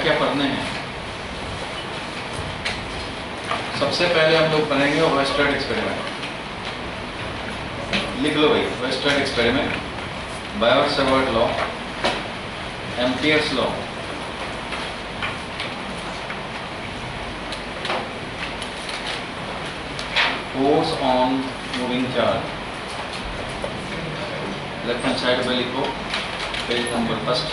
क्या पढ़ने हैं। सबसे पहले हम लोग पढ़ेंगे वेस्टर्न एक्सपेरिमेंट। लिख लो भाई, western experiment, Biot Savart law, Ampere's law, force on moving charge. Left hand side पे लिखो पेज नंबर फर्स्ट।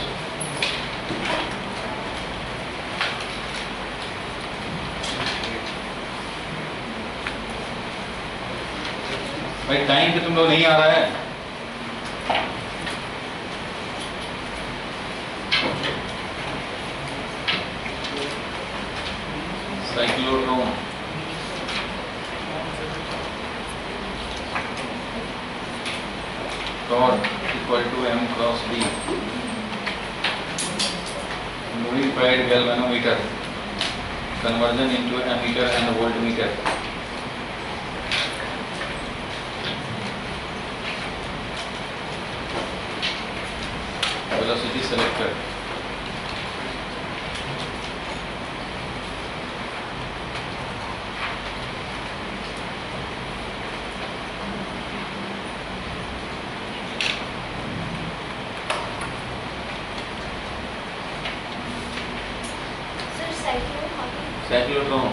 भाई टाइम पे तुम लोग नहीं आ रहा है। Cyclotron, torque equal to m cross d, moving पाइड galvanometer, conversion into ammeter and voltmeter, velocity selector, cyclotron,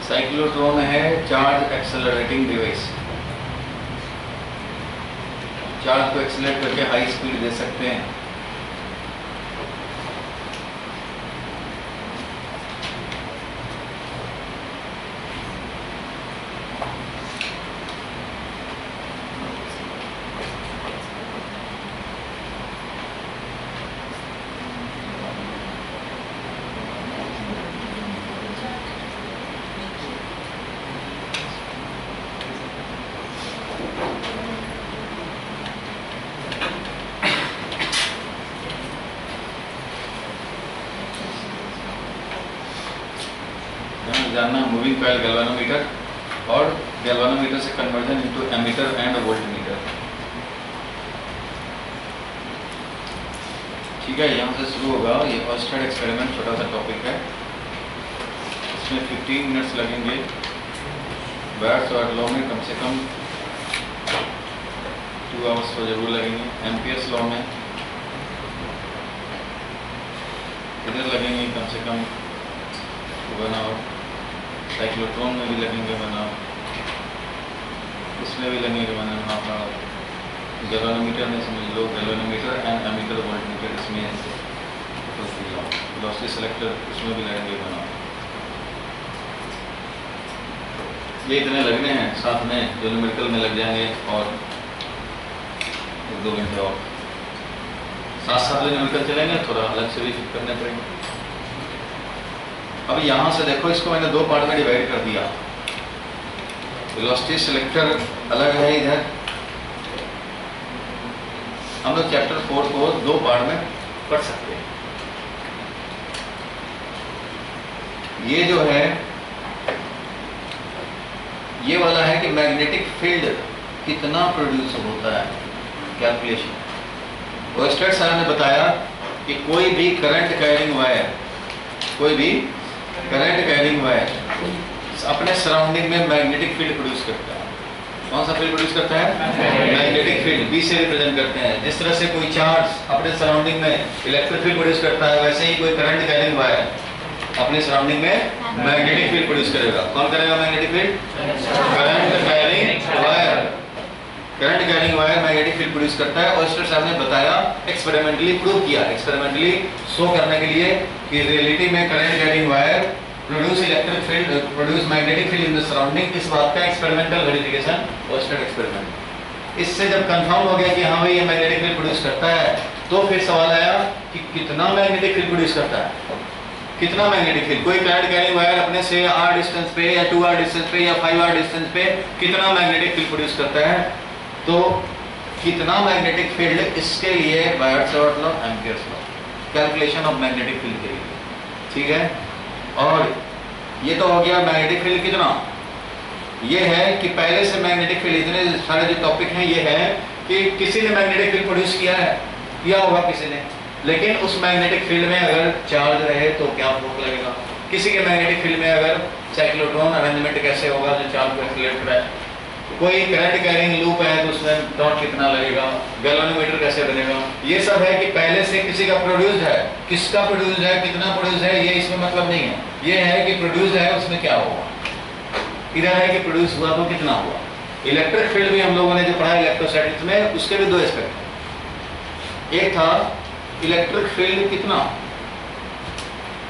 cyclotron है चार्ज एक्सेलरेटिंग डिवाइस। चार्ज को एक्सेलरेट करके हाई स्पीड दे सकते हैं। जानना मूविंग कॉइल गैल्वेनोमीटर और गैल्वेनोमीटर से conversion into ammeter and voltmeter. ठीक है, यहाँ से शुरू होगा। ये वेस्टर्न एक्सपेरिमेंट छोटा सा टॉपिक है, इसमें 15 मिनट्स लगेंगे। बायोट-सावर्ट लॉ में कम से कम 2 आवर्स तो जरूर लगेंगे। एम्पियर्स लॉ में इधर लगेंगे कम से कम 1 आवर। साइक्लोट्रॉन में भी लगेंगे 1 आवर, इसमें भी लगेंगे 1.5 आवर। गैल्वेनोमीटर में समझ लो, गैल्वेनोमीटर एंड एमीटर वोल्टमीटर, इसमें वेलोसिटी सेलेक्टर, इसमें भी लगेंगे 1 आवर। ये इतने लगने हैं, साथ में जो न्यूमेरिकल में लग जाएंगे और 1-2 घंटे और साथ साथ जो न्यूमेरिकल चलेंगे, थोड़ा अलग से भी करने पड़ेंगे। अब यहाँ से देखो, इसको मैंने 2 पार्ट में डिवाइड कर दिया। वेलोसिटी सेलेक्टर अलग है इधर। हम लोग चैप्टर 4 को 2 पार्ट में पढ़ सकते हैं। ये जो है, ये वाला है कि मैग्नेटिक फील्ड कितना प्रोड्यूस होता है, कैलकुलेशन। वेस्टर्न सर ने बताया कि कोई भी करंट कैरिंग वायर, कोई भी करंट कैरिंग वायर अपने सराउंडिंग में मैग्नेटिक फील्ड प्रोड्यूस करता है। कौन सा फील्ड प्रोड्यूस करता है? Magnetic field. बी से रिप्रेजेंट करते हैं। जिस तरह से कोई चार्ज अपने सराउंडिंग में इलेक्ट्रिक फील्ड प्रोड्यूस करता है, वैसे ही कोई करंट कैरिंग वायर अपने सराउंडिंग में मैग्नेटिक फील्ड प्रोड्यूस करेगा। कौन करेगा magnetic field? Current carrying wire. Current carrying wire magnetic field produce करता है। और वेस्टर्न साहब ने बताया, एक्सपेरिमेंटली प्रूव किया, एक्सपेरिमेंटली शो करने के लिए कि रियलिटी में current carrying wire produce electric field, produce magnetic field in the surrounding. इस बात का एक्सपेरिमेंटल वेरिफिकेशन वेस्टर्न एक्सपेरिमेंट। इससे जब कंफर्म हो गया कि हाँ भाई ये मैग्नेटिक फील्ड प्रोड्यूस करता है, तो फिर सवाल आया कि कितना मैग्नेटिक फील्ड प्रोड्यूस करता है, कितना मैग्नेटिक फील्ड। कोई करंट कैरिंग वायर अपने से r डिस्टेंस पे या 2r डिस्टेंस पे या 5r डिस्टेंस पे कितना मैग्नेटिक फील्ड प्रोड्यूस करता है। तो कितना मैग्नेटिक फील्ड, इसके लिए Biot-Savart law, Ampere's law, calculation of magnetic field के लिए। ठीक है, और ये तो हो गया मैग्नेटिक फील्ड कितना। ये है कि पहले से मैग्नेटिक फील्ड, इतने सारे जो टॉपिक हैं, ये है कि किसी ने मैग्नेटिक फील्ड प्रोड्यूस किया है, किया होगा किसी ने, लेकिन उस मैग्नेटिक फील्ड में अगर चार्ज रहे तो क्या फोर्स लगेगा। किसी के मैग्नेटिक फील्ड में अगर साइक्लोट्रॉन अरेंजमेंट कैसे होगा जो चार्ज को एक्सीलरेट कराए, कोई करंट कैरिंग लूप है तो उसमें टॉर्क कितना लगेगा, गैल्वेनोमीटर कैसे बनेगा, ये सब है कि पहले से किसी का प्रोड्यूस्ड है, किसका प्रोड्यूस्ड है, कितना प्रोड्यूस है, ये इसमें मतलब नहीं है। ये है कि प्रोड्यूस्ड है उसमें क्या होगा, इधर है कि प्रोड्यूस हुआ तो कितना हुआ। इलेक्ट्रिक फील्ड भी हम लोगों ने जो पढ़ा इलेक्ट्रोस्टैटिक्स में, उसके भी दो एस्पेक्ट हैं। एक था इलेक्ट्रिक फील्ड कितना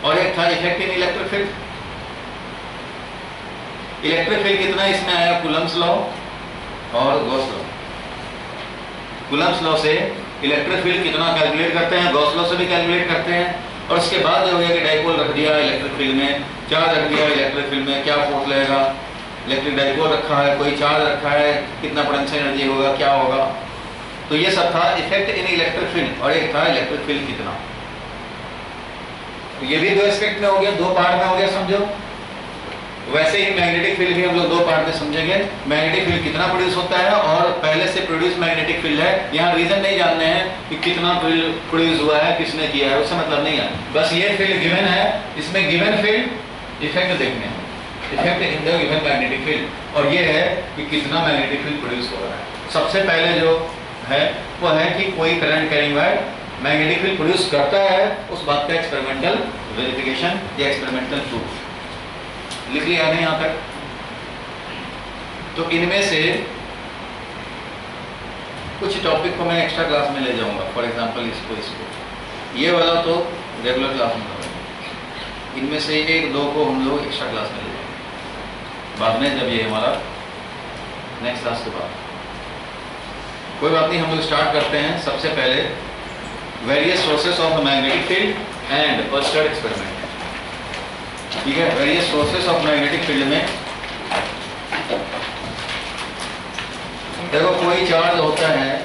और एक था effect in electric field. Electric field कितना इसमें आया कूलम्स लॉ और गॉस लॉ। कूलम्स लॉ से इलेक्ट्रिक फील्ड कितना कैलकुलेट करते हैं, गॉस लॉ से भी कैलकुलेट करते हैं। और उसके बाद जो है कि डाइपोल रख दिया इलेक्ट्रिक फील्ड में, चार्ज रख दिया इलेक्ट्रिक फील्ड में, क्या फोर्स लगेगा, इलेक्ट्रिक डाइपोल रखा है, कोई चार्ज रखा है, कितना पोटेंशियल एनर्जी होगा, क्या होगा। तो ये सब था इफेक्ट इन इलेक्ट्रिक फील्ड और एक था इलेक्ट्रिक फील्ड कितना। तो ये भी दो एस्पेक्ट में हो गया, दो पार्ट में हो गया समझो। वैसे ही मैग्नेटिक फील्ड भी हम लोग दो पार्ट में समझेंगे। मैग्नेटिक फील्ड कितना प्रोड्यूस होता है और पहले से प्रोड्यूस मैग्नेटिक फील्ड है, यहाँ रीजन नहीं जानने हैं कि कितना फील्ड प्रोड्यूस हुआ है, किसने किया है, उससे मतलब नहीं है। बस ये फील्ड गिवन है, इसमें गिवन फील्ड इफेक्ट देखने हैं, effect in the given magnetic field. और ये है कि कितना मैग्नेटिक फील्ड प्रोड्यूस हो रहा है। सबसे पहले जो है वो है कि कोई current carrying wire magnetic field produce करता है, उस बात का एक्सपेरिमेंटल वेरिफिकेशन या एक्सपेरिमेंटल प्रूफ। लिख लिया नहीं यहाँ तक। तो इनमें से कुछ टॉपिक को मैं एक्स्ट्रा क्लास में ले जाऊंगा। फॉर एग्जांपल इसको ये वाला तो रेगुलर क्लास में करेंगे, इनमें से एक दो को हम लोग एक्स्ट्रा क्लास में ले जाएंगे बाद में, जब ये हमारा नेक्स्ट क्लास के बाद। कोई बात नहीं, हम लोग स्टार्ट करते हैं। सबसे पहले various sources of the magnetic field and oyster experiment. ठीक है, various sources of magnetic field में देखो कोई चार्ज होता है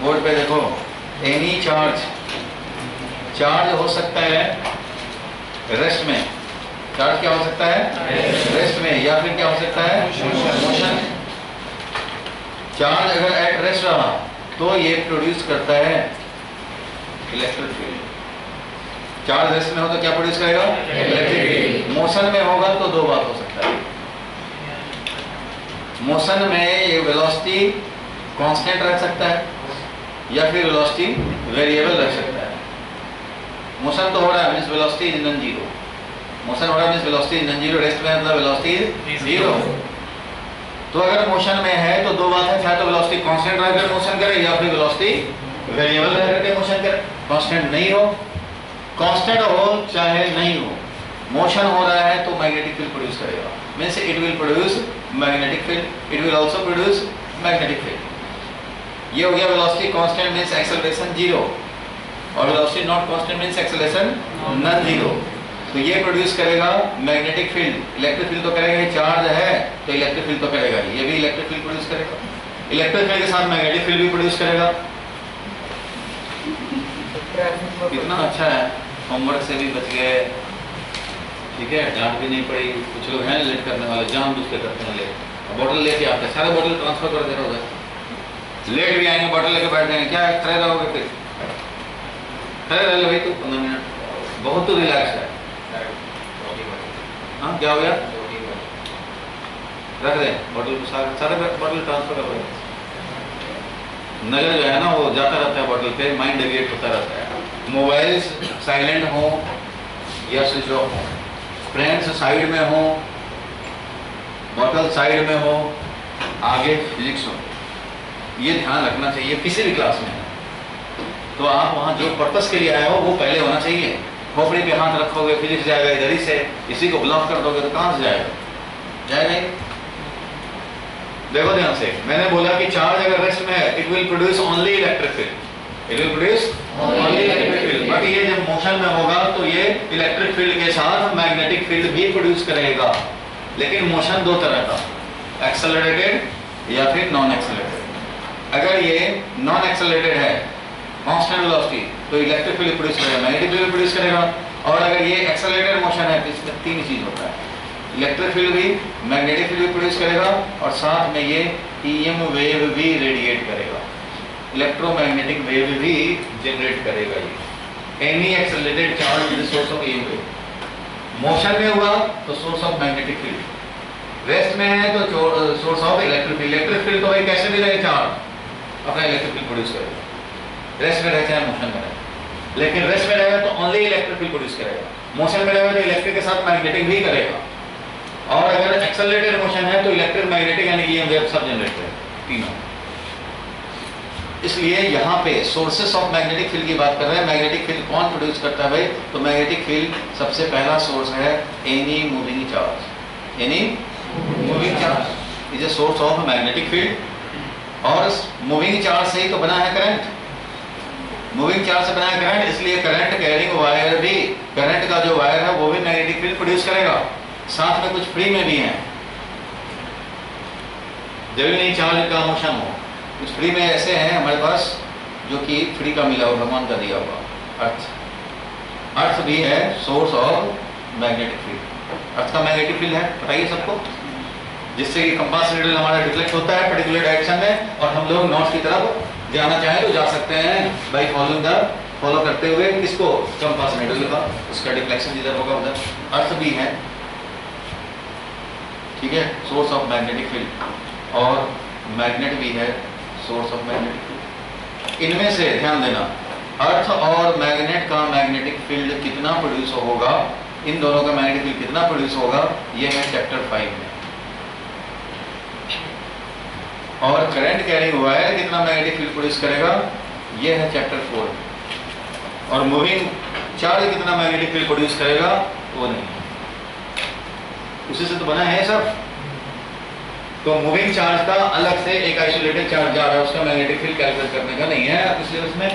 बोर्ड पे, देखो एनी चार्ज हो सकता है रेस्ट में। चार्ज क्या हो सकता है रेस्ट में, या फिर क्या हो सकता है मोशन। चार्ज अगर एट रेस्ट रहा तो ये प्रोड्यूस करता है इलेक्ट्रिक फील्ड। चार्ज रेस्ट में हो तो क्या प्रोड्यूस करेगा इलेक्ट्रिक फील्ड। मोशन में होगा तो दो बात हो सकता है। मोशन में ये वेलोसिटी कांस्टेंट रख सकता है या फिर वेलोसिटी वेरिएबल रख सकता है। मोशन तो हो रहा है means velocity is non zero. Motion हो रहा है means velocity is non zero. Rest में मतलब वेलोसिटी इज जीरो। तो अगर मोशन में है तो दो बात है, चाहे तो वेलोसिटी कांस्टेंट रहकर मोशन करे या फिर वेलोसिटी वेरिएबल रहकर के मोशन करे। कांस्टेंट नहीं हो, कांस्टेंट हो चाहे नहीं हो, मोशन हो रहा है तो मैग्नेटिक फील्ड प्रोड्यूस करेगा। Means it will produce magnetic field, it will also produce magnetic field. ये हो गया velocity constant means acceleration zero, और velocity not constant means acceleration non zero. तो ये प्रोड्यूस करेगा मैग्नेटिक फील्ड। इलेक्ट्रिक फील्ड तो करेगा, ये चार्ज है तो इलेक्ट्रिक फील्ड तो करेगा, ये भी इलेक्ट्रिक फील्ड प्रोड्यूस करेगा। इलेक्ट्रिक फील्ड के साथ मैग्नेटिक फील्ड भी प्रोड्यूस करेगा। कितना अच्छा है, होमवर्क से भी बच गए। ठीक है, डांट भी नहीं पड़ी। कुछ लोग हैं लेट करने वाले, जानबूझ के करते हैं लेट। बोतल लेके आते हैं, सारे बोतल ट्रांसफर कर दे रहे उधर। लेट भी आएंगे, बोतल लेके बैठ जाएंगे, क्या खड़े रहोगे फिर? खड़े रह लो भाई, तो 15 मिनट बहुत तो रिलैक्स है। हाँ क्या हो गया, रख दें बोतल को, सारे बोतल ट्रांसफर कर रहे हैं। नजर जो है ना वो जाता रहता है बोतल पे, माइंड डेविएट होता रहता है। मोबाइल साइलेंट हो या स्विच ऑफ हो, फ्रेंड्स साइड में हो, बोतल साइड में हो, आगे फिजिक्स हो, ये ध्यान रखना चाहिए किसी भी क्लास में। तो आप वहाँ जो पर्पस के लिए आए हो वो पहले होना चाहिए। खोपड़ी पे हाथ रखोगे फिजिक्स जाएगा इधर ही से, इसी को ब्लॉक कर दोगे तो कहाँ से जाएगा, जाएगा ही। देखो ध्यान से, मैंने बोला कि चार्ज अगर रेस्ट में है it will produce only electric field, it will produce only electric field. But ये जब मोशन में होगा तो ये इलेक्ट्रिक फील्ड के साथ मैग्नेटिक फील्ड भी प्रोड्यूस करेगा। लेकिन मोशन दो तरह का, एक्सेलरेटेड या फिर नॉन एक्सेलरेटेड। अगर ये नॉन एक्सेलरेटेड है कांस्टेंट वेलोसिटी तो इलेक्ट्रिक फील्ड प्रोड्यूस करेगा, मैग्नेटिक फील्ड प्रोड्यूस करेगा। और अगर ये एक्सेलरेटेड मोशन है तो इसमें तीन चीज होता है, इलेक्ट्रिक फील्ड भी, मैग्नेटिक फील्ड भी प्रोड्यूस करेगा और साथ में ये ईएम वेव भी रेडिएट करेगा। इलेक्ट्रोमैग्नेटिक वेव भी जनरेट करेगा ये। Any accelerated charge is source of EMF. Motion में हुआ तो source of magnetic field, rest में है तो source of electric field. Electric field तो भाई कैसे भी रहे चार्ज अपना इलेक्ट्रिक फील्ड प्रोड्यूस करेगा, रेस्ट में रहे चाहे मोशन में रहे। लेकिन रेस्ट में रहेगा तो ओनली इलेक्ट्रिक फील्ड प्रोड्यूस करेगा, मोशन में रहेगा तो इलेक्ट्रिक के साथ मैग्नेटिक भी करेगा, और अगर एक्सेलरेटेड मोशन है तो इलेक्ट्रिक मैग्नेटिक यानी कि वेव सब जनरेट करेगा तीनों। इसलिए यहाँ पे सोर्सेस ऑफ मैग्नेटिक फील्ड की बात कर रहे हैं। मैग्नेटिक फील्ड कौन प्रोड्यूस करता है भाई? तो मैग्नेटिक फील्ड सबसे पहला सोर्स है any moving charge. Any moving charge is a source of magnetic field, और मूविंग चार्ज से ही तो बना है करंट, मूविंग चार्ज से बना है करंट। इसलिए करंट कैरिंग वायर भी, करंट का जो वायर है वो भी मैग्नेटिक फील्ड प्रोड्यूस करेगा। साथ में कुछ फ्री में भी है, जब नहीं चार्ज का मोशन हो। कुछ फ्री में ऐसे हैं हमारे पास जो कि फ्री का मिला हुआ, भगवान का दिया हुआ अर्थ। अर्थ भी है सोर्स ऑफ मैग्नेटिक फील्ड। अर्थ का मैग्नेटिक फील्ड है, बताइए सबको, जिससे कि कंपास नीडल हमारा डिफ्लेक्ट होता है पर्टिकुलर डायरेक्शन में, और हम लोग नॉर्थ की तरफ जाना चाहें तो जा सकते हैं बाई फॉलोइंग द, फॉलो करते हुए किसको? कंपास नीडल का, उसका डिफ्लेक्शन जिधर होगा उधर। अर्थ भी है, ठीक है, सोर्स ऑफ मैग्नेटिक फील्ड, और मैग्नेट भी है सोर्स ऑफ मैग्नेटिक फील्ड। इनमें से ध्यान देना, अर्थ और मैग्नेट का मैग्नेटिक फील्ड कितना प्रोड्यूस होगा, इन दोनों का मैग्नेटिक फील्ड कितना प्रोड्यूस होगा, यह है चैप्टर 5 में। और करंट कैरिंग वायर कितना मैग्नेटिक फील्ड प्रोड्यूस करेगा, यह है चैप्टर 4 में। और मूविंग चार्ज कितना मैग्नेटिक फील्ड प्रोड्यूस करेगा, वो नहीं, उसी से तो बना है सब। तो मूविंग चार्ज का अलग से एक आइसोलेटेड चार्ज जा रहा है, उसका मैग्नेटिक फील्ड कैलकुलेट करने का नहीं है, इसलिए उसमें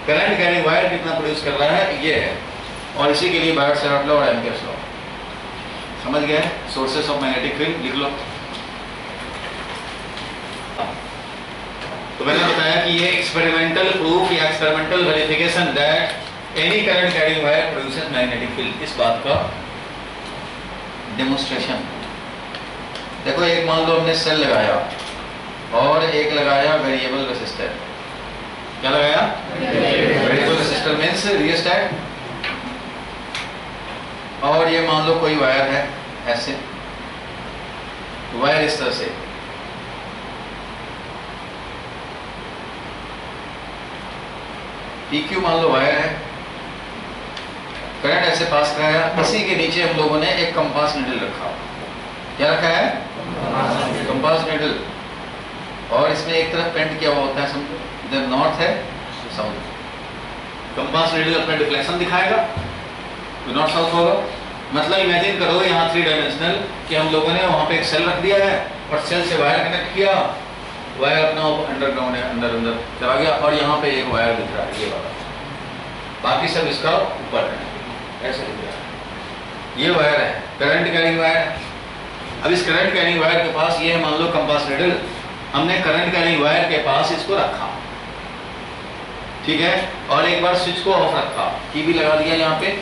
करंट कैरिंग वायर कितना प्रोड्यूस कर रहा है ये है। और इसी के लिए बायट-सैवर्ट लॉ और एम्पियर्स लॉ, समझ गए? सोर्सेस ऑफ मैग्नेटिक फील्ड लिख लो। तो मैंने बताया कि ये एक्सपेरिमेंटल प्रूफ या experimental verification that any current carrying wire produces magnetic field, इस बात का डेमोन्स्ट्रेशन। देखो, एक मान लो हमने सेल लगाया और एक लगाया वेरिएबल रेसिस्टर। क्या लगाया? Variable resistor means rheostat. और ये मान लो कोई वायर है, ऐसे वायर इस तरह से, PQ मान लो वायर है, करंट ऐसे पास कराया। इसी के नीचे हम लोगों ने एक कंपास नीडल रखा। क्या रखा है? Compass needle. और इसमें एक तरफ पेंट किया हुआ होता है, समझो, इधर नॉर्थ है, साउथ। कंपास नीडल अपना डिफ्लेक्शन दिखाएगा तो नॉर्थ साउथ होगा। मतलब इमेजिन करो यहाँ 3 डायमेंशनल कि हम लोगों ने वहाँ पे एक सेल रख दिया है और सेल से वायर कनेक्ट किया, वायर अपना अंडरग्राउंड है, अंदर अंदर चला गया, और यहाँ पे एक वायर दिख रहा है, ये वाला, बाकी सब इसका ऊपर है, ऐसे दिख रहा है। ये वायर है, करंट कैरिंग वायर। अब इस करंट कैरिंग वायर के पास ये है मान लो कंपास नीडल, हमने करंट कैरिंग वायर के पास इसको रखा, ठीक है, और एक बार स्विच को ऑफ रखा, की भी लगा दिया यहाँ पे,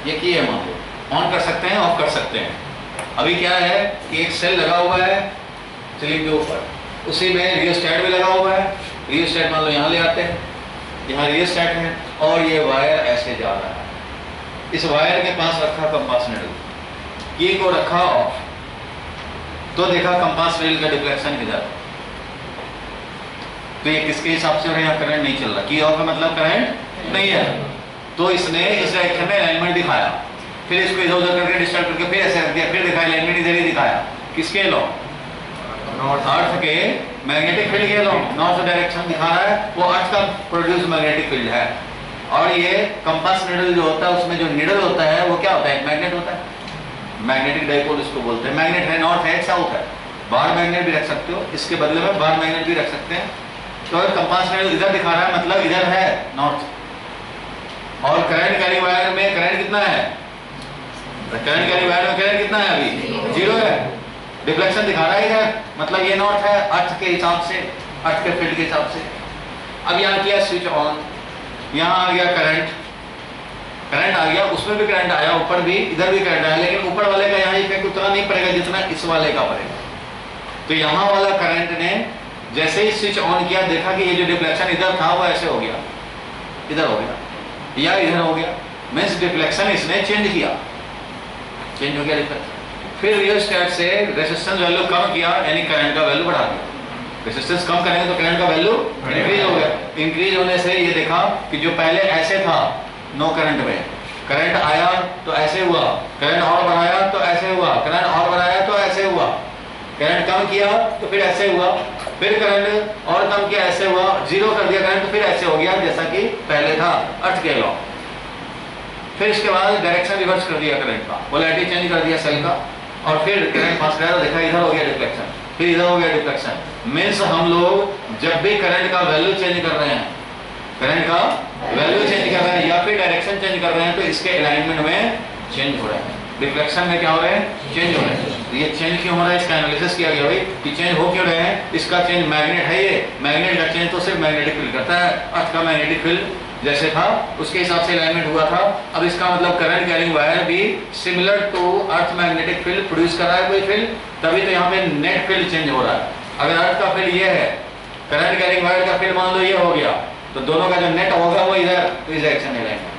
ये की है मान लो, ऑन कर सकते हैं, ऑफ कर सकते हैं। अभी क्या है कि एक सेल लगा हुआ है सिलिंग के ऊपर, उसी में रियोस्टैट भी लगा हुआ है। रियोस्टैट मान लो यहाँ ले आते हैं, यहाँ रियोस्टैट है, और ये वायर ऐसे जा रहा है। इस वायर के पास रखा कंपास नीडल, की को रखा ऑफ, तो देखा कंपास नीडल का डिफ्लेक्शन किधर, तो ये किसके हिसाब से, यहाँ करंट नहीं चल रहा, की ऑफ का मतलब करंट नहीं है, तो इसने इस डायरेक्शन में अलाइनमेंट दिखाया, फिर इसको इधर उधर करके डिस्टर्ब करके फिर ऐसे रख दिया, फिर दिखाया अलाइनमेंट इधर ही दिखाया, किसके लॉ? अर्थ के मैग्नेटिक फील्ड के लॉ, नॉर्थ डायरेक्शन दिखा रहा है, वो अर्थ का प्रोड्यूस मैग्नेटिक फील्ड है। और ये कंपास नीडल जो होता है, उसमें जो नीडल होता है वो क्या होता है? मैग्नेट होता है, मैग्नेटिक डाइपोल इसको बोलते हैं। मैग्नेट है, नॉर्थ है, साउथ है, बार मैग्नेट भी रख सकते हो, इसके बदले में बार मैग्नेट भी रख सकते हैं। तो कंपास नीडल इधर दिखा रहा है, मतलब इधर है नॉर्थ, और करंट कैरिंग वायर में करंट कितना है? करंट कैरिंग वायर में करंट कितना है? अभी 0 है, डिफ्लेक्शन दिखा रहा है इधर, मतलब ये नॉर्थ है अर्थ के हिसाब से, अर्थ के फील्ड के हिसाब से। अब यहाँ किया स्विच ऑन, यहाँ आ गया करंट, करंट आ गया, उसमें भी करंट आया, ऊपर भी, इधर भी करंट आया, लेकिन ऊपर वाले का यहाँ इफेक्ट उतना नहीं पड़ेगा जितना इस वाले का पड़ेगा। तो यहाँ वाला करंट ने जैसे ही स्विच ऑन किया देखा कि ये जो डिफ्लेक्शन इधर था वो ऐसे हो गया, इधर हो गया या इधर हो गया, मीन्स डिफ्लेक्शन इसने चेंज किया, चेंज हो गया डिफ्लेक्शन। फिर रियोस्टेट से रेजिस्टेंस वैल्यू कम किया यानी करंट का वैल्यू बढ़ा दिया। रेजिस्टेंस कम करेंगे तो करंट का वैल्यू इंक्रीज हो गया। इंक्रीज होने से ये देखा कि जो पहले ऐसे था नो करंट में, करंट आया तो ऐसे हुआ, करंट और बढ़ाया तो ऐसे हुआ, करंट और बढ़ाया तो ऐसे हुआ, करंट कम किया तो फिर ऐसे हुआ, फिर करंट और कम किया ऐसे हुआ, जीरो कर दिया करंट तो फिर ऐसे हो गया जैसा कि पहले था, अर्थ के लॉ। फिर इसके बाद डायरेक्शन रिवर्स कर दिया करंट का, पोलैरिटी चेंज कर दिया सेल का, और फिर करंट पास गया तो देखा इधर हो गया डिफ्लेक्शन, फिर इधर हो गया डिफ्लेक्शन। मीन्स हम लोग जब भी करंट का वैल्यू चेंज कर रहे हैं, करंट का वैल्यू चेंज कर रहे हैं या फिर डायरेक्शन चेंज कर रहे हैं तो इसके अलाइनमेंट में चेंज हो रहा है, डिफ्लेक्शन में क्या हो रहा है, चेंज हो रहा है। तो ये चेंज क्यों हो रहा है इसका एनालिसिस किया गया भाई कि चेंज हो क्यों रहे हैं। इसका चेंज मैग्नेट है, ये मैग्नेट का चेंज तो सिर्फ मैग्नेटिक फील्ड करता है, अर्थ का मैग्नेटिक फील्ड जैसे था उसके हिसाब से अलाइनमेंट हुआ था। अब इसका मतलब करंट कैरिंग वायर भी similar to earth magnetic field produce कर रहा है कोई फील्ड, तभी तो यहाँ पे नेट फील्ड चेंज हो रहा है। अगर अर्थ का फील्ड ये है, करंट कैरिंग वायर का फील्ड मान लो ये हो गया, तो दोनों का जो नेट होगा वो इधर, तो इस डायरेक्शन में लाएंगे।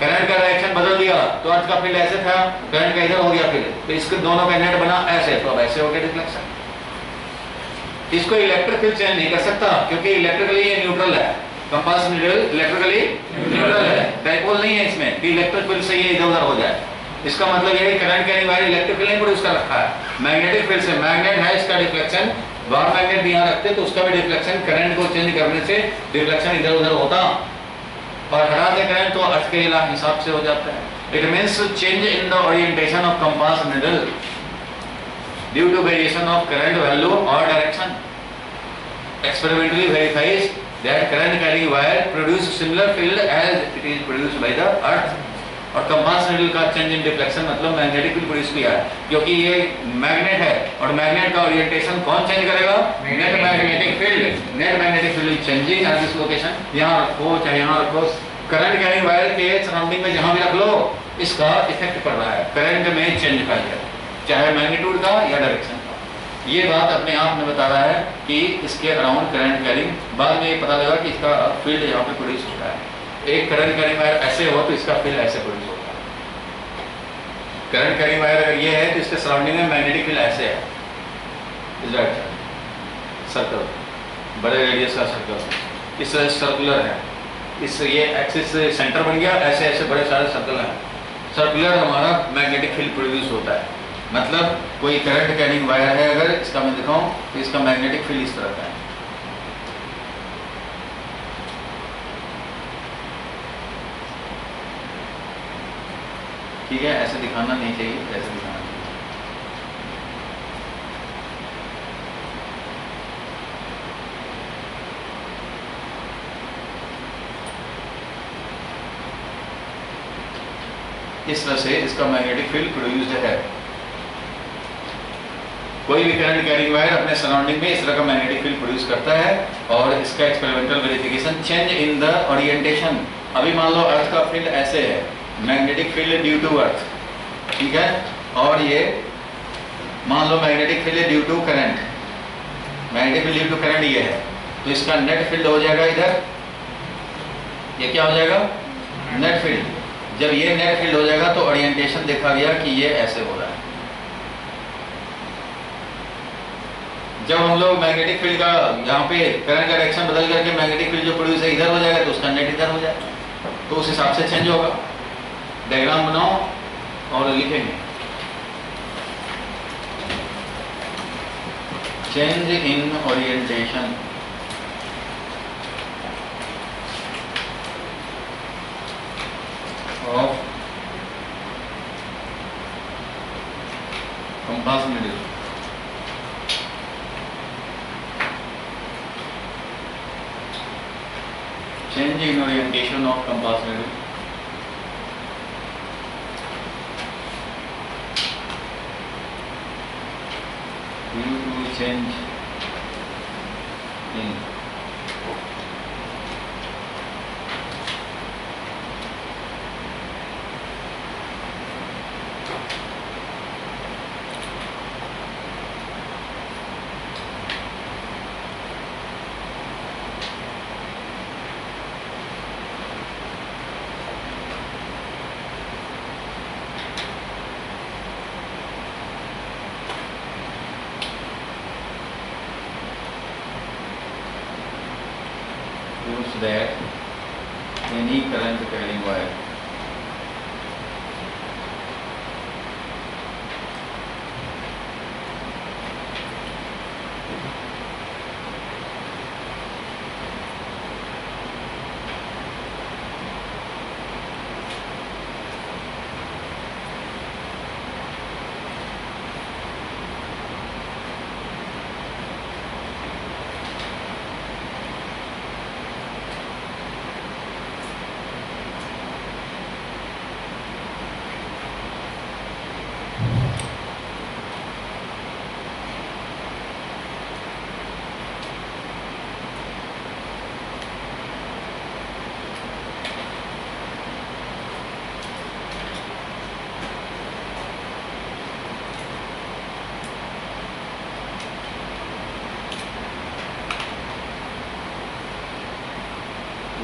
करंट का डायरेक्शन बदल दिया तो अर्थ का फील्ड ऐसे था, करंट का इधर हो गया फील्ड, तो इसके दोनों का नेट बना ऐसे, तो अब ऐसे हो गया डिफ्लेक्शन। इसको इलेक्ट्रिक फील्ड चेंज नहीं कर सकता क्योंकि इलेक्ट्रिकली ये न्यूट्रल है, कंपास नीडल इलेक्ट्रिकली न्यूट्रल है, डाइपोल नहीं है इसमें कि इलेक्ट्रिक फील्ड से ये इधर उधर हो जाए। इसका मतलब ये है current carrying wire electric field नहीं प्रोड्यूस कर रखा है, मैग्नेटिक फील्ड से, मैग्नेट है इसका डिफ्लेक्शन, बाहर मैग्नेट भी यहाँ रखते तो उसका भी डिफ्लेक्शन, करंट को चेंज करने से डिफ्लेक्शन इधर उधर होता और हटा दे करंट तो अर्थ के हिसाब से हो जाता है। It means change in the orientation of compass needle due to variation of current value और direction experimentally verifies that current carrying wire produce similar field as it is produced by the earth। और compass needle का change in deflection मतलब magnetic field produce किया है क्योंकि ये magnet है और मैग्नेट का ओरिएंटेशन कौन चेंज करेगा, net magnetic field, net magnetic field changing at this location, यहाँ रखो चाहे यहाँ रखो, करंट कैरिंग वायर के सराउंडिंग में जहाँ भी रख लो इसका इफेक्ट पड़ रहा है, करंट में चेंज कर दिया चाहे मैग्नीट्यूड का या डायरेक्शन का। ये बात अपने आप में बता रहा है कि इसके अराउंड करंट कैरिंग, बाद में ये पता लगा कि इसका फील्ड यहाँ पे प्रोड्यूस होता है। एक करंट कैरिंग वायर ऐसे हो तो इसका फील्ड ऐसे प्रोड्यूस होता है। करंट कैरिंग वायर अगर ये है तो इसके सराउंडिंग में मैग्नेटिक फील्ड ऐसे है, इस डायरेक्शन सर्कल, बड़े रेडियस का सर्कल, इस सर्कुलर है, इस ये एक्सिस सेंटर बन गया, ऐसे ऐसे बड़े सारे सर्कल हैं, सर्कुलर हमारा मैग्नेटिक फील्ड प्रोड्यूस होता है। मतलब कोई करंट कैरिंग वायर है अगर इसका मैं दिखाऊं तो इसका मैग्नेटिक फील्ड इस तरह का है, ठीक है, ऐसे दिखाना नहीं चाहिए, ऐसे दिखाना चाहिए। इस तरह से इसका मैग्नेटिक फील्ड प्रोड्यूस्ड है। कोई भी करंट कैरिंग वायर अपने सराउंडिंग में इस तरह का मैग्नेटिक फील्ड प्रोड्यूस करता है और इसका experimental verification change in the orientation. अभी मान लो अर्थ का फील्ड ऐसे है, magnetic field due to earth, ठीक है, और ये मान लो magnetic field due to current, magnetic field due to current ये है, तो इसका नेट फील्ड हो जाएगा इधर, ये क्या हो जाएगा, नेट फील्ड। जब ये नेट फील्ड हो जाएगा तो ओरिएंटेशन देखा गया कि ये ऐसे हो रहा है। जब हम लोग मैग्नेटिक फील्ड का यहाँ पे करंट का डायरेक्शन बदल करके मैग्नेटिक फील्ड जो प्रोड्यूस है इधर हो जाएगा तो उसका नेट इधर हो जाएगा, तो उस हिसाब से चेंज होगा। डायग्राम बनाओ और लिखेंगे change in orientation of compass needle change in orientation of compass needle due to change in proves that any current carrying wire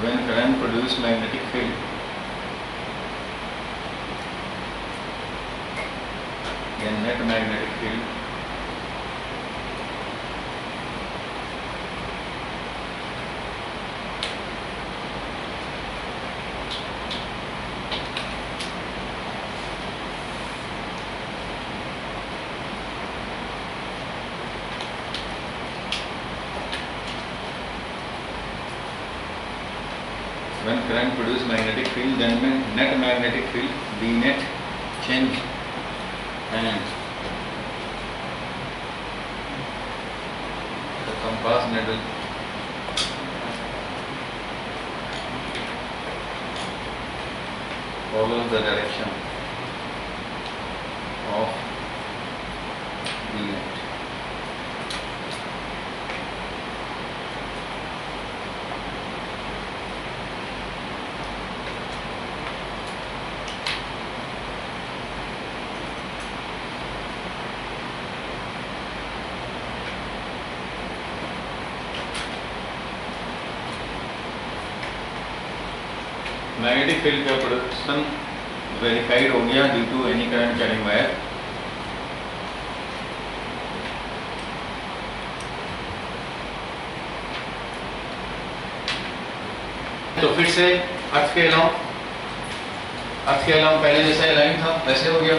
when current produces magnetic field then net magnetic field when current produces magnetic field then net magnetic field the net change and the compass needle follows the direction of the net. Magnetic field का production verified हो गया due to any current carrying wire. तो फिर से अर्थ के allow पहले जैसा line था वैसे हो गया।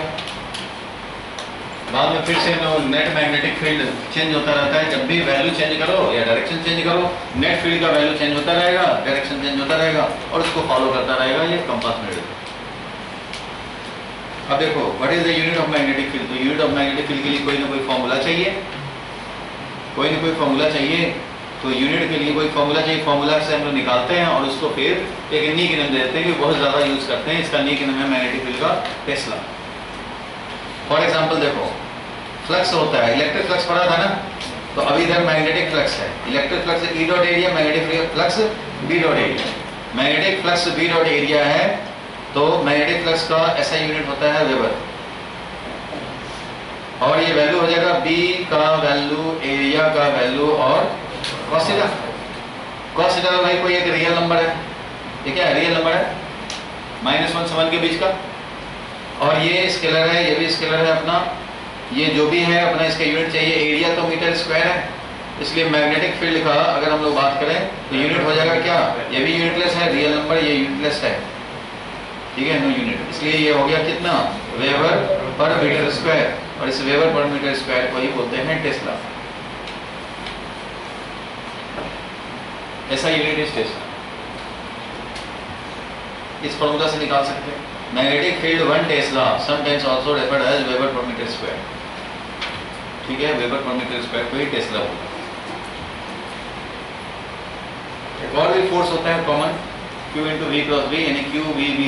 बाद में फिर से नेट मैग्नेटिक फील्ड चेंज होता रहता है। जब भी वैल्यू चेंज करो या डायरेक्शन चेंज करो, नेट फील्ड का वैल्यू चेंज होता रहेगा, डायरेक्शन चेंज होता रहेगा और उसको फॉलो करता रहेगा ये कंपास नीडल। अब देखो what is the unit of magnetic field. तो यूनिट ऑफ मैग्नेटिक फील्ड के लिए कोई ना कोई फॉर्मूला चाहिए, कोई ना कोई फॉर्मूला चाहिए। तो यूनिट के लिए कोई फॉर्मूला चाहिए, फॉर्मूला से हम लोग निकालते हैं और उसको फिर एक नीक नेम दे देते हैं कि बहुत ज़्यादा यूज करते हैं। इसका नीक नेम है मैग्नेटिक फील्ड का टेस्ला। फॉर एग्जाम्पल देखो फ्लक्स होता है, इलेक्ट्रिक फ्लक्स पढ़ा था ना, तो अभी इधर मैग्नेटिक फ्लक्स है। Electric flux E dot area, magnetic flux B dot area. Magnetic flux B dot area है तो मैग्नेटिक फ्लक्स का ऐसा यूनिट होता है वेबर, और ये वैल्यू हो जाएगा बी का वैल्यू, एरिया का वैल्यू और कॉस थीटा। कॉस थीटा भाई कोई एक रियल नंबर है, ये क्या है रियल नंबर है, -1 से 1 के बीच का, और ये स्केलर है, ये भी स्केलर है अपना। ये जो भी है अपना इसका यूनिट चाहिए, एरिया तो मीटर स्क्वायर है, इसलिए मैग्नेटिक फील्ड का अगर हम लोग बात करें तो यूनिट हो जाएगा क्या, ये भी यूनिटलेस है, रियल नंबर ये यूनिटलेस है, ठीक है, नो यूनिट। इसलिए ये हो गया कितना, वेबर पर मीटर स्क्वायर, और इस वेबर पर मीटर स्क्वायर को ही बोलते हैं टेस्ला। ऐसा यूनिट इज टेस्ला। इस फॉर्मूला से निकाल सकते हैं magnetic field 1 tesla, sometimes also referred as weber per metre square, ठीक है, वेबर पर मीटर स्क्वायर को ही टेस्ला बोलते हैं। एक और भी फोर्स होता है कॉमन, Q × V × V यानी QVV।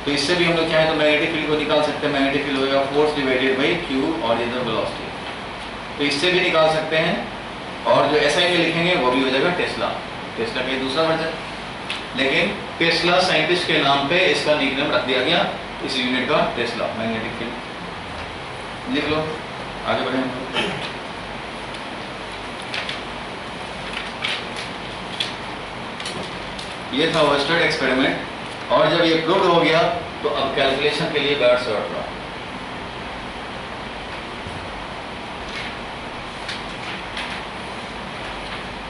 तो इससे भी हम लोग चाहें तो मैग्नेटिक फील्ड को निकाल सकते हैं। मैग्नेटिक फील्ड होगा फोर्स डिवाइडेड बाई Q और इधर वेलोसिटी, तो इससे भी निकाल सकते हैं। और जो SI में लिखेंगे वो भी हो जाएगा टेस्ला। टेस्ला का दूसरा वर्जन, लेकिन टेस्ला साइंटिस्ट के नाम पे इसका निकनेम रख दिया गया, इस यूनिट का टेस्ला मैग्नेटिक फील्ड। लिख लो, आगे बढ़े हम। ये था ओयस्टेड एक्सपेरिमेंट, और जब ये प्रूव्ड हो गया तो अब कैलकुलेशन के लिए बैड से हट रहा।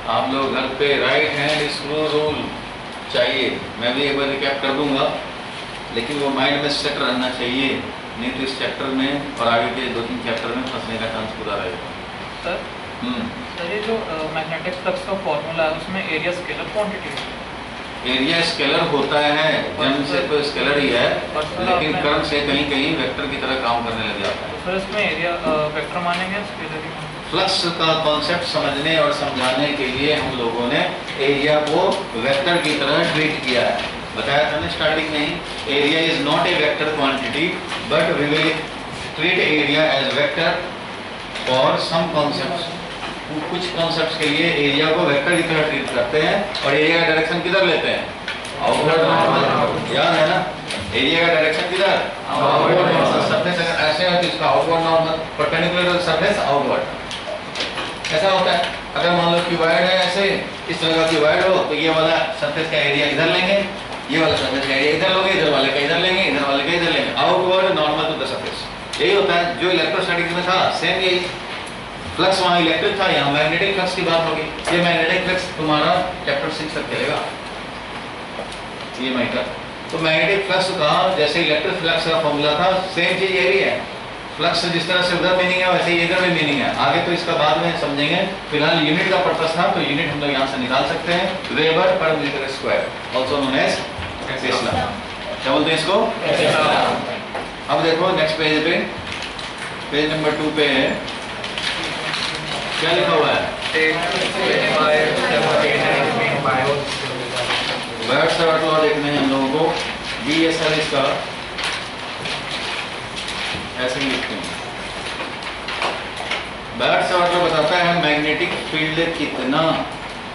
आप लोग घर पे राइट हैंड स्क्रू रूल चाहिए, मैं भी एक बार रिकैप कर दूंगा, लेकिन वो माइंड में सेट रहना चाहिए, नहीं तो इस चैप्टर में और आगे के 2-3 चैप्टर में फंसने का चांस पूरा रहेगा। सर ये जो मैग्नेटिक फ्लक्स का फॉर्मूला है उसमें एरिया स्केलर क्वांटिटी है। एरिया स्केलर होता है, जन्म से तो स्केलर ही है, लेकिन कर्म से कहीं कहीं वेक्टर की तरह काम करने लग जाता है। तो सर इसमें एरिया वेक्टर मानेंगे स्केलर ही मानेंगे? फ्लक्स का कॉन्सेप्ट समझने और समझाने के लिए हम लोगों ने एरिया को वेक्टर की तरह ट्रीट किया है। बताया था ना स्टार्टिंग में ही, area is not a vector quantity but we will treat area as vector for some concepts. कुछ कॉन्सेप्ट्स के लिए एरिया को वेक्टर की तरह ट्रीट करते हैं और एरिया का डायरेक्शन किधर लेते हैं? Outward normal. याद है ना, एरिया का डायरेक्शन किधर? Outward normal. सरफेस अगर ऐसे है तो इसका outward normal, perpendicular surface outward. ऐसा होता है। अगर मान लो क्यूबॉइड है, ऐसे इस तरह का क्यूबॉइड हो तो ये वाला सरफेस का एरिया इधर लेंगे, ये वाला सरफेस का एरिया इधर लोगे, इधर वाले का इधर लेंगे, इधर वाले का इधर लेंगे। Outward normal to the surface. यही होता है जो इलेक्ट्रोस्टैटिक्स में था, सेम यही। फ्लक्स वहाँ इलेक्ट्रिक था, यहाँ मैग्नेटिक फ्लक्स की बात होगी। ये मैग्नेटिक फ्लक्स तुम्हारा चैप्टर 6 तक चलेगा, ये मैटर। तो मैग्नेटिक फ्लक्स का जैसे इलेक्ट्रिक फ्लक्स का फॉर्मूला था, सेम चीज ये भी है। फ्लक्स जिस तरह से उधर मीनिंग है वैसे ही इधर भी मीनिंग है। आगे तो इसका बाद में समझेंगे, फिलहाल यूनिट का पर्पस था तो यूनिट हम लोग यहाँ से निकाल सकते हैं। Weber per metre square, also known as tesla. क्या बोलते हैं इसको? अब देखो नेक्स्ट पेज पे, पेज नंबर 2 पे है, क्या लिखा हुआ है? बैट सर्वट लॉ देखने हैं हम लोगों को। BSR इसका ऐसे ही लिखते हैं। बैट सर्वट लॉ बताता है मैग्नेटिक फील्ड कितना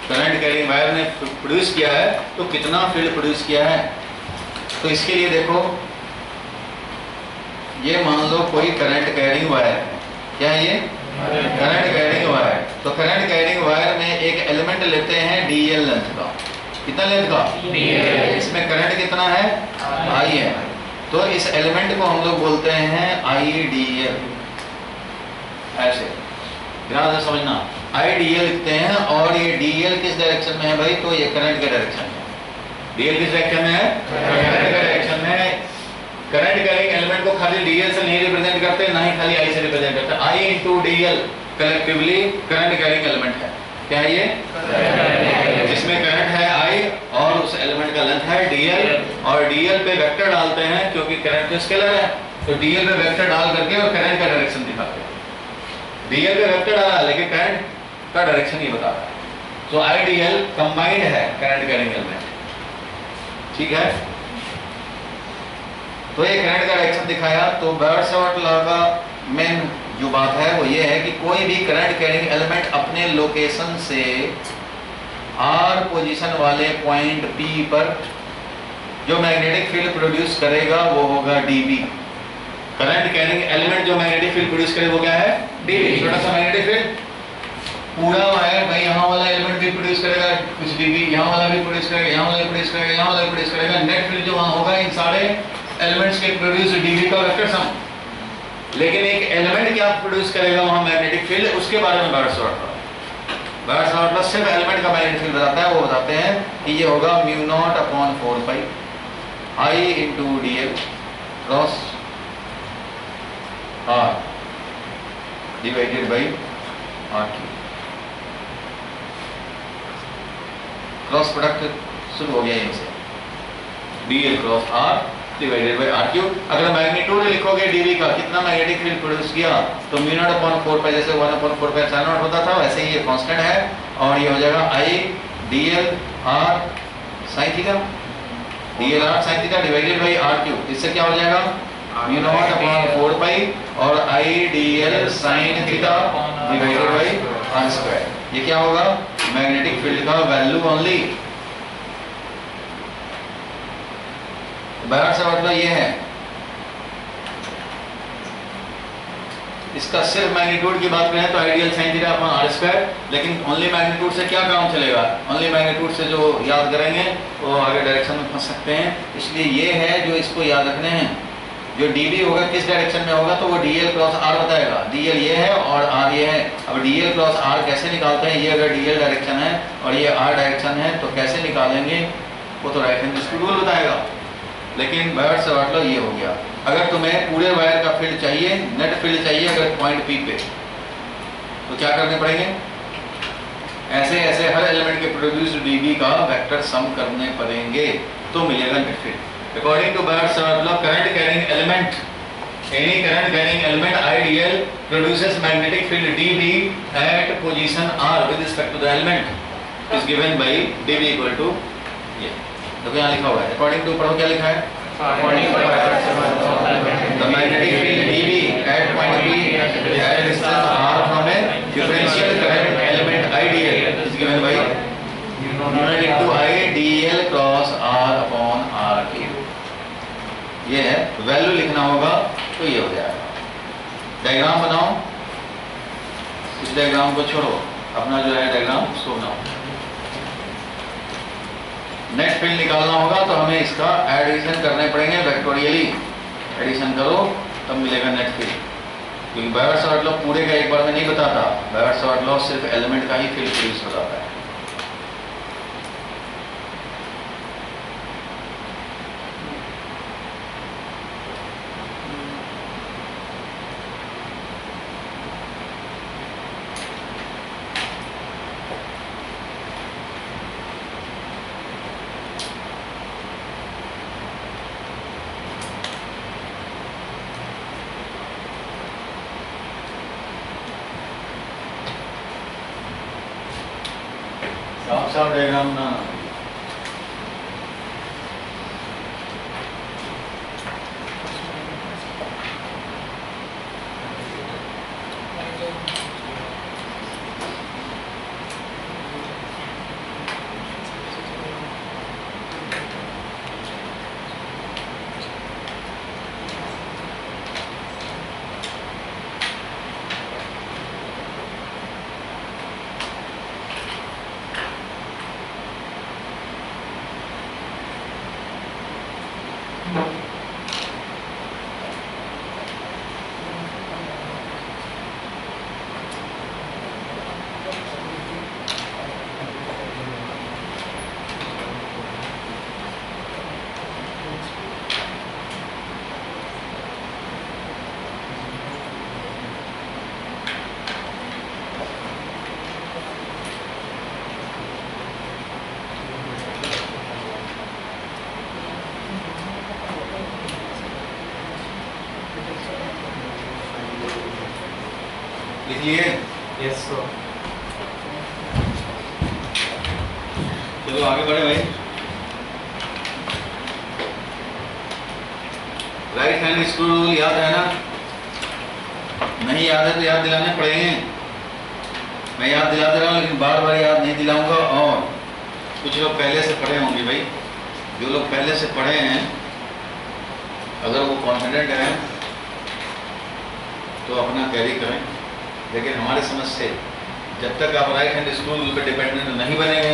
करंट कैरिंग वायर ने प्रोड्यूस किया है, तो कितना फील्ड प्रोड्यूस किया है। तो इसके लिए देखो, ये मान लो कोई करंट कैरिंग वायर है, क्या है ये? Current carrying wire. तो करंट कैरिंग वायर में एक एलिमेंट लेते हैं DL लेंथ का। कितना लेंथ का? DL। इसमें करंट कितना है? I है। तो इस एलिमेंट को हम लोग बोलते हैं IDL। ऐसे ध्यान से समझना, IDL लिखते हैं। और ये DL किस डायरेक्शन में है भाई? तो ये करंट के डायरेक्शन में। DL किस डायरेक्शन में है? करंट के डायरेक्शन में। करंट कैरिंग एलिमेंट को खाली DL से नहीं रिप्रेजेंट करते, ना ही खाली I से रिप्रेजेंट करते। I into DL collectively current carrying element है। क्या है ये? जिसमें करंट है I और उस एलिमेंट का लेंथ है DL, और DL पे वेक्टर डालते हैं क्योंकि करंट तो स्केलर है, तो DL पे वेक्टर डाल करके और करंट का डायरेक्शन दिखाते हैं। DL पे वेक्टर डाला लेकिन करंट का डायरेक्शन ये बताता है। तो IDL कंबाइंड है करंट कैरिंग एलिमेंट, ठीक है। तो ये करंट का डायरेक्शन दिखाया। तो बर्नौली लॉ का मेन जो बात है वो ये है कि कोई भी करंट कैरिंग एलिमेंट अपने लोकेशन से R पोजीशन वाले पॉइंट P पर जो मैग्नेटिक फील्ड प्रोड्यूस करेगा वो होगा dB। करंट कैरिंग एलिमेंट जो मैग्नेटिक फील्ड प्रोड्यूस करे वो क्या है? dB। छोटा सा मैग्नेटिक फील्ड पूरा वायर भाई, यहाँ वाला एलिमेंट भी प्रोड्यूस करेगा कुछ dB, यहाँ वाला भी प्रोड्यूस करेगा, यहाँ वाला भी प्रोड्यूस करेगा, यहाँ वाला भी प्रोड्यूस करेगा। नेट फील्ड जो वहाँ होगा इन सारे एलिमेंट्स के प्रोड्यूस dB का वेक्टर सम। लेकिन एक एलिमेंट क्या प्रोड्यूस करेगा वहाँ मैग्नेटिक फील्ड, उसके बारे में बर्नौली सिर्फ एलिमेंट का मैग्नेटिक फील्ड बताता है। वो बताते हैं कि ये होगा μ0/4π I into DL cross R divided by R3। Cross product शुरू हो गया यहीं से, DL cross R divided by R3। अगर मैग्नीट्यूड लिखोगे dB का, कितना मैग्नेटिक फील्ड प्रोड्यूस किया, तो μ0/4π जैसे 1/4π sin0 होता था वैसे ही ये कांस्टेंट है, और ये हो जाएगा I DL R sin theta, DL R sin theta divided by R3। इससे क्या हो जाएगा? μ0/4π और I DL sin theta divided by R²। ये क्या होगा? मैग्नेटिक फील्ड का वैल्यू ओनली। बाहर से मतलब ये है, इसका सिर्फ मैग्नीट्यूड की बात करें तो ideal sine theta upon R²। लेकिन ओनली मैग्नीट्यूड से क्या काम चलेगा? ओनली मैग्नीट्यूड से जो याद करेंगे वो आगे डायरेक्शन में फंस सकते हैं। इसलिए ये है जो इसको याद रखने हैं। जो db होगा किस डायरेक्शन में होगा, तो वो dl क्रॉस r बताएगा। dl ये है और r ये है। अब dl क्रॉस r कैसे निकालते हैं, ये अगर dl डायरेक्शन है और ये r डायरेक्शन है तो कैसे निकालेंगे, वो तो राइट हैंड स्क्रू रूल बताएगा। लेकिन बायवर्ट सावर्ट लॉ ये हो गया। अगर तुम्हें पूरे वायर का फील्ड चाहिए, नेट फील्ड चाहिए अगर पॉइंट P पे, तो क्या करने पड़ेंगे, ऐसे ऐसे हर एलिमेंट के प्रोड्यूस्ड dB का वेक्टर सम करने पड़ेंगे तो मिलेगा net field. According to Bayes-Savarт law, current carrying element, any current carrying element IDL produces magnetic field dB at position R with respect to the element is given by dB equal to ये। तो यहाँ लिखा हुआ है, according to पढ़ो क्या लिखा है, the magnetic field dB at point P at distance R from a differential current element IDL is given by unit into I dl cross R upon R cube। ये है, वैल्यू लिखना होगा तो ये हो जाएगा। डायग्राम बनाओ, इस डायग्राम को छोड़ो, अपना जो है डायग्राम उसको बनाओ। नेट फील्ड निकालना होगा तो हमें इसका एडिशन करने पड़ेंगे, वेक्टोरियली एडिशन करो तब मिलेगा नेट फील्ड। क्योंकि बायवर्ट-सावर्ट लॉ पूरे का एक बार में नहीं बताता, बायवर्ट-सावर्ट लॉ सिर्फ एलिमेंट का ही फील्ड प्रोड्यूस बताता है। साफ डायग्राम ना, लिखिए। Yes sir. चलो आगे बढ़े भाई। राइट हैंड स्क्रू रूल याद है ना? नहीं याद है तो याद दिलाने पड़ेंगे। मैं याद दिला दे रहा हूँ लेकिन बार बार याद नहीं दिलाऊंगा। और कुछ लोग पहले से पढ़े होंगे भाई, जो लोग पहले से पढ़े हैं अगर वो कॉन्फिडेंट हैं तो अपना कैरी करें, लेकिन हमारे समझ से जब तक आप राइट हैंड स्क्रू रूल पर डिपेंडेंट नहीं बनेंगे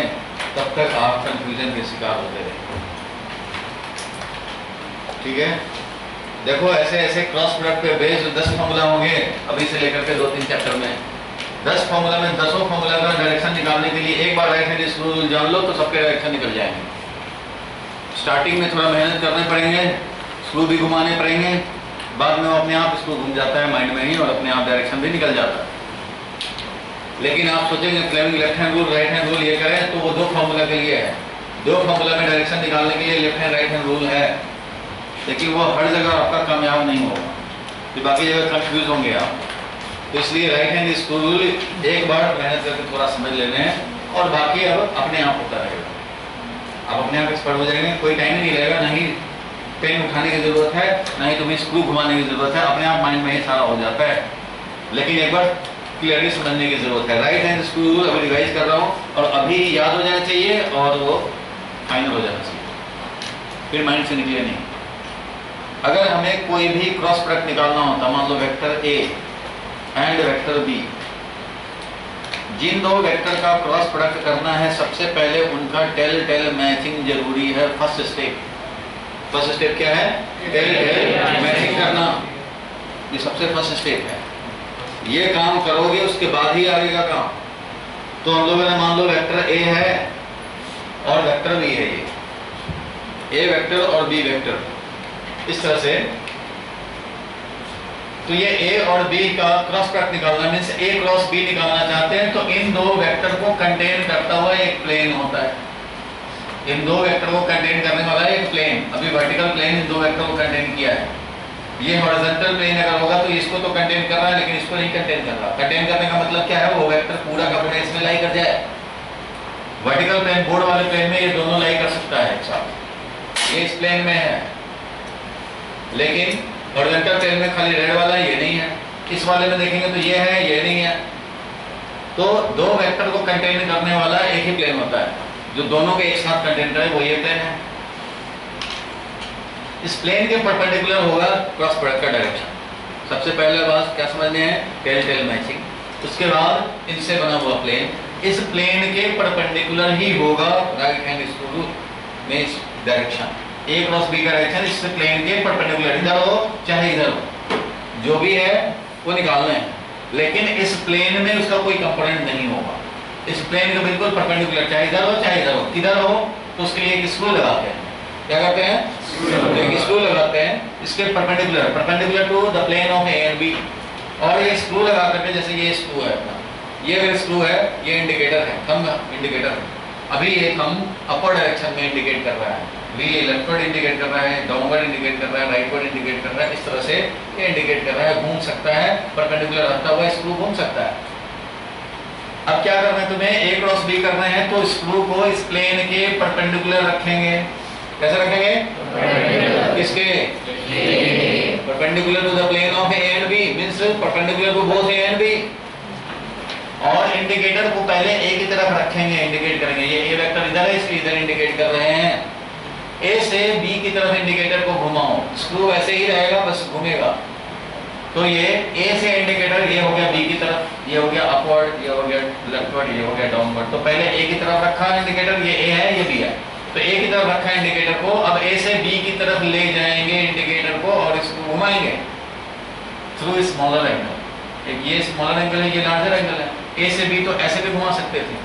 तब तक आप कंफ्यूजन के शिकार होते रहेंगे। ठीक है, देखो ऐसे ऐसे क्रॉस प्रोडक्ट पे बेस्ड 10 फॉर्मूला होंगे अभी से लेकर के 2-3 चैप्टर में। 10 फॉर्मूला में 10 फॉर्मूला का डायरेक्शन निकालने के लिए एक बार राइट हैंड स्क्रू रूल जान लो तो सबके डायरेक्शन निकल जाएंगे। स्टार्टिंग में थोड़ा मेहनत करने पड़ेंगे, स्क्रू भी घुमाने पड़ेंगे, बाद में वो अपने आप स्क्रू घूम जाता है माइंड में ही और अपने आप डायरेक्शन भी निकल जाता है। लेकिन आप सोचेंगे Fleming left hand rule right hand rule ये करें तो वो 2 फॉर्मूला के लिए है। 2 फॉर्मूला में डायरेक्शन निकालने के लिए left hand right hand rule है, लेकिन वो हर जगह आपका कामयाब नहीं होगा, तो बाकी जगह कंफ्यूज होंगे आप। तो इसलिए राइट हैंड स्क्रू रूल एक बार मेहनत करके थोड़ा समझ लेने हैं और बाकी अब अपने आप होता रहेगा। आप अपने आप एक्सपर्ट हो जाएंगे, कोई टाइम नहीं लगेगा, ना ही पेन उठाने की जरूरत है, ना ही तुम्हें स्क्रू घुमाने की जरूरत है, अपने आप माइंड में ही सारा हो जाता है। लेकिन एक बार क्लियरली समझने की जरूरत है। राइट हैंड स्क्रू रूल अभी रिवाइज कर रहा हूँ और अभी याद हो जाना चाहिए और वो फाइनल हो जाना चाहिए, फिर माइंड से निकले नहीं। अगर हमें कोई भी क्रॉस प्रोडक्ट निकालना होता, मान लो vector A and vector B, जिन 2 वेक्टर का क्रॉस प्रोडक्ट करना है सबसे पहले उनका टेल मैचिंग जरूरी है, फर्स्ट स्टेप। फर्स्ट स्टेप क्या है? टेल टेल मैचिंग करना, ये सबसे फर्स्ट स्टेप है। ये काम करोगे उसके बाद ही आगे का काम। तो हम लोगों ने मान लो वेक्टर ए है और वेक्टर बी है, ये ए वेक्टर और बी वेक्टर, इस तरह से। तो ये ए और बी का क्रॉस प्रोडक्ट निकालना मीन्स ए क्रॉस बी निकालना चाहते हैं, तो इन दो वेक्टर को कंटेन करता हुआ एक प्लेन होता है। इन दो वेक्टर को कंटेन करने वाला एक प्लेन, अभी वर्टिकल प्लेन इन दो वेक्टर को कंटेन किया है। ये हॉरिजॉन्टल प्लेन अगर होगा तो इसको तो कंटेन कर रहा है, लेकिन इसको नहीं कंटेन कर रहा। कंटेन करने का मतलब क्या है? वो वेक्टर पूरा का पूरा इसमें लाई कर जाए। वर्टिकल प्लेन, बोर्ड वाले प्लेन में ये दोनों लाई कर सकता है एक साथ, ये इस प्लेन में है। लेकिन हॉरिजॉन्टल प्लेन में खाली रेड वाला ये नहीं है, इस वाले में देखेंगे तो ये है, ये नहीं है। तो दो वेक्टर को कंटेन करने वाला एक ही प्लेन होता है, जो दोनों के एक साथ कंटेन करे, वो ये प्लेन है। इस प्लेन के परपेंडिकुलर होगा क्रॉस प्रोडक्ट का डायरेक्शन। सबसे पहले बात क्या समझने हैं? Tail tail matching. उसके बाद इनसे बना हुआ प्लेन, इस प्लेन के परपेंडिकुलर ही होगा राइट हैंड स्क्रू में इस डायरेक्शन। ए क्रॉस बी का डायरेक्शन इस प्लेन के परपेंडिकुलर, इधर हो चाहे इधर हो, जो भी है वो निकालना है। लेकिन इस प्लेन में उसका कोई कंपोनेंट नहीं होगा। इस प्लेन के बिल्कुल परपेंडिकुलर, चाहे इधर हो चाहे इधर हो। किधर हो तो उसके लिए एक स्क्रू लगाते हैं। क्या करते हैं? एक स्क्रू लगाते हैं इसके perpendicular, perpendicular to the plane of A and B. और ये स्क्रू लगा करके, जैसे ये स्क्रू है अपना, ये अगर स्क्रू है, ये इंडिकेटर है, थंब इंडिकेटर है। अभी ये थंब अपर डायरेक्शन में इंडिकेट कर रहा है, अभी ये लेफ्टवर्ड इंडिकेट कर रहा है, डाउनवर्ड इंडिकेट कर रहा है, राइटवर्ड इंडिकेट कर रहा है। इस तरह से ये इंडिकेट कर रहा है, घूम सकता है, परपेंडिकुलर रहता हुआ स्क्रू घूम सकता है। अब क्या करना है तुम्हें? ए क्रॉस बी करना है, तो स्क्रू को इस प्लेन के परपेंडिकुलर रखेंगे। कैसे रखेंगे? किसके? Perpendicular to the plane of A and B, means perpendicular to both A and B. और इंडिकेटर को पहले ए की तरफ रखेंगे, इंडिकेट करेंगे। ये ए वेक्टर इधर है, इसलिए इधर इंडिकेट कर रहे हैं। ए से बी की तरफ इंडिकेटर को घुमाओ, स्क्रू ऐसे ही रहेगा, बस घूमेगा। तो ये ए से इंडिकेटर, ये हो गया बी की तरफ, ये हो गया अपवर्ड, ये हो गया लेफ्टवर्ड, ये हो गया डाउनवर्ड। तो पहले ए की तरफ रखा इंडिकेटर, ये ए है, ये बी है। तो ए की तरफ रखा इंडिकेटर को, अब ए से बी की तरफ ले जाएंगे इंडिकेटर को और इसको घुमाएंगे थ्रू स्मॉलर एंगल। एक ये स्मॉलर एंगल है, ये लार्जर एंगल है। ए से बी तो ऐसे भी घुमा सकते थे,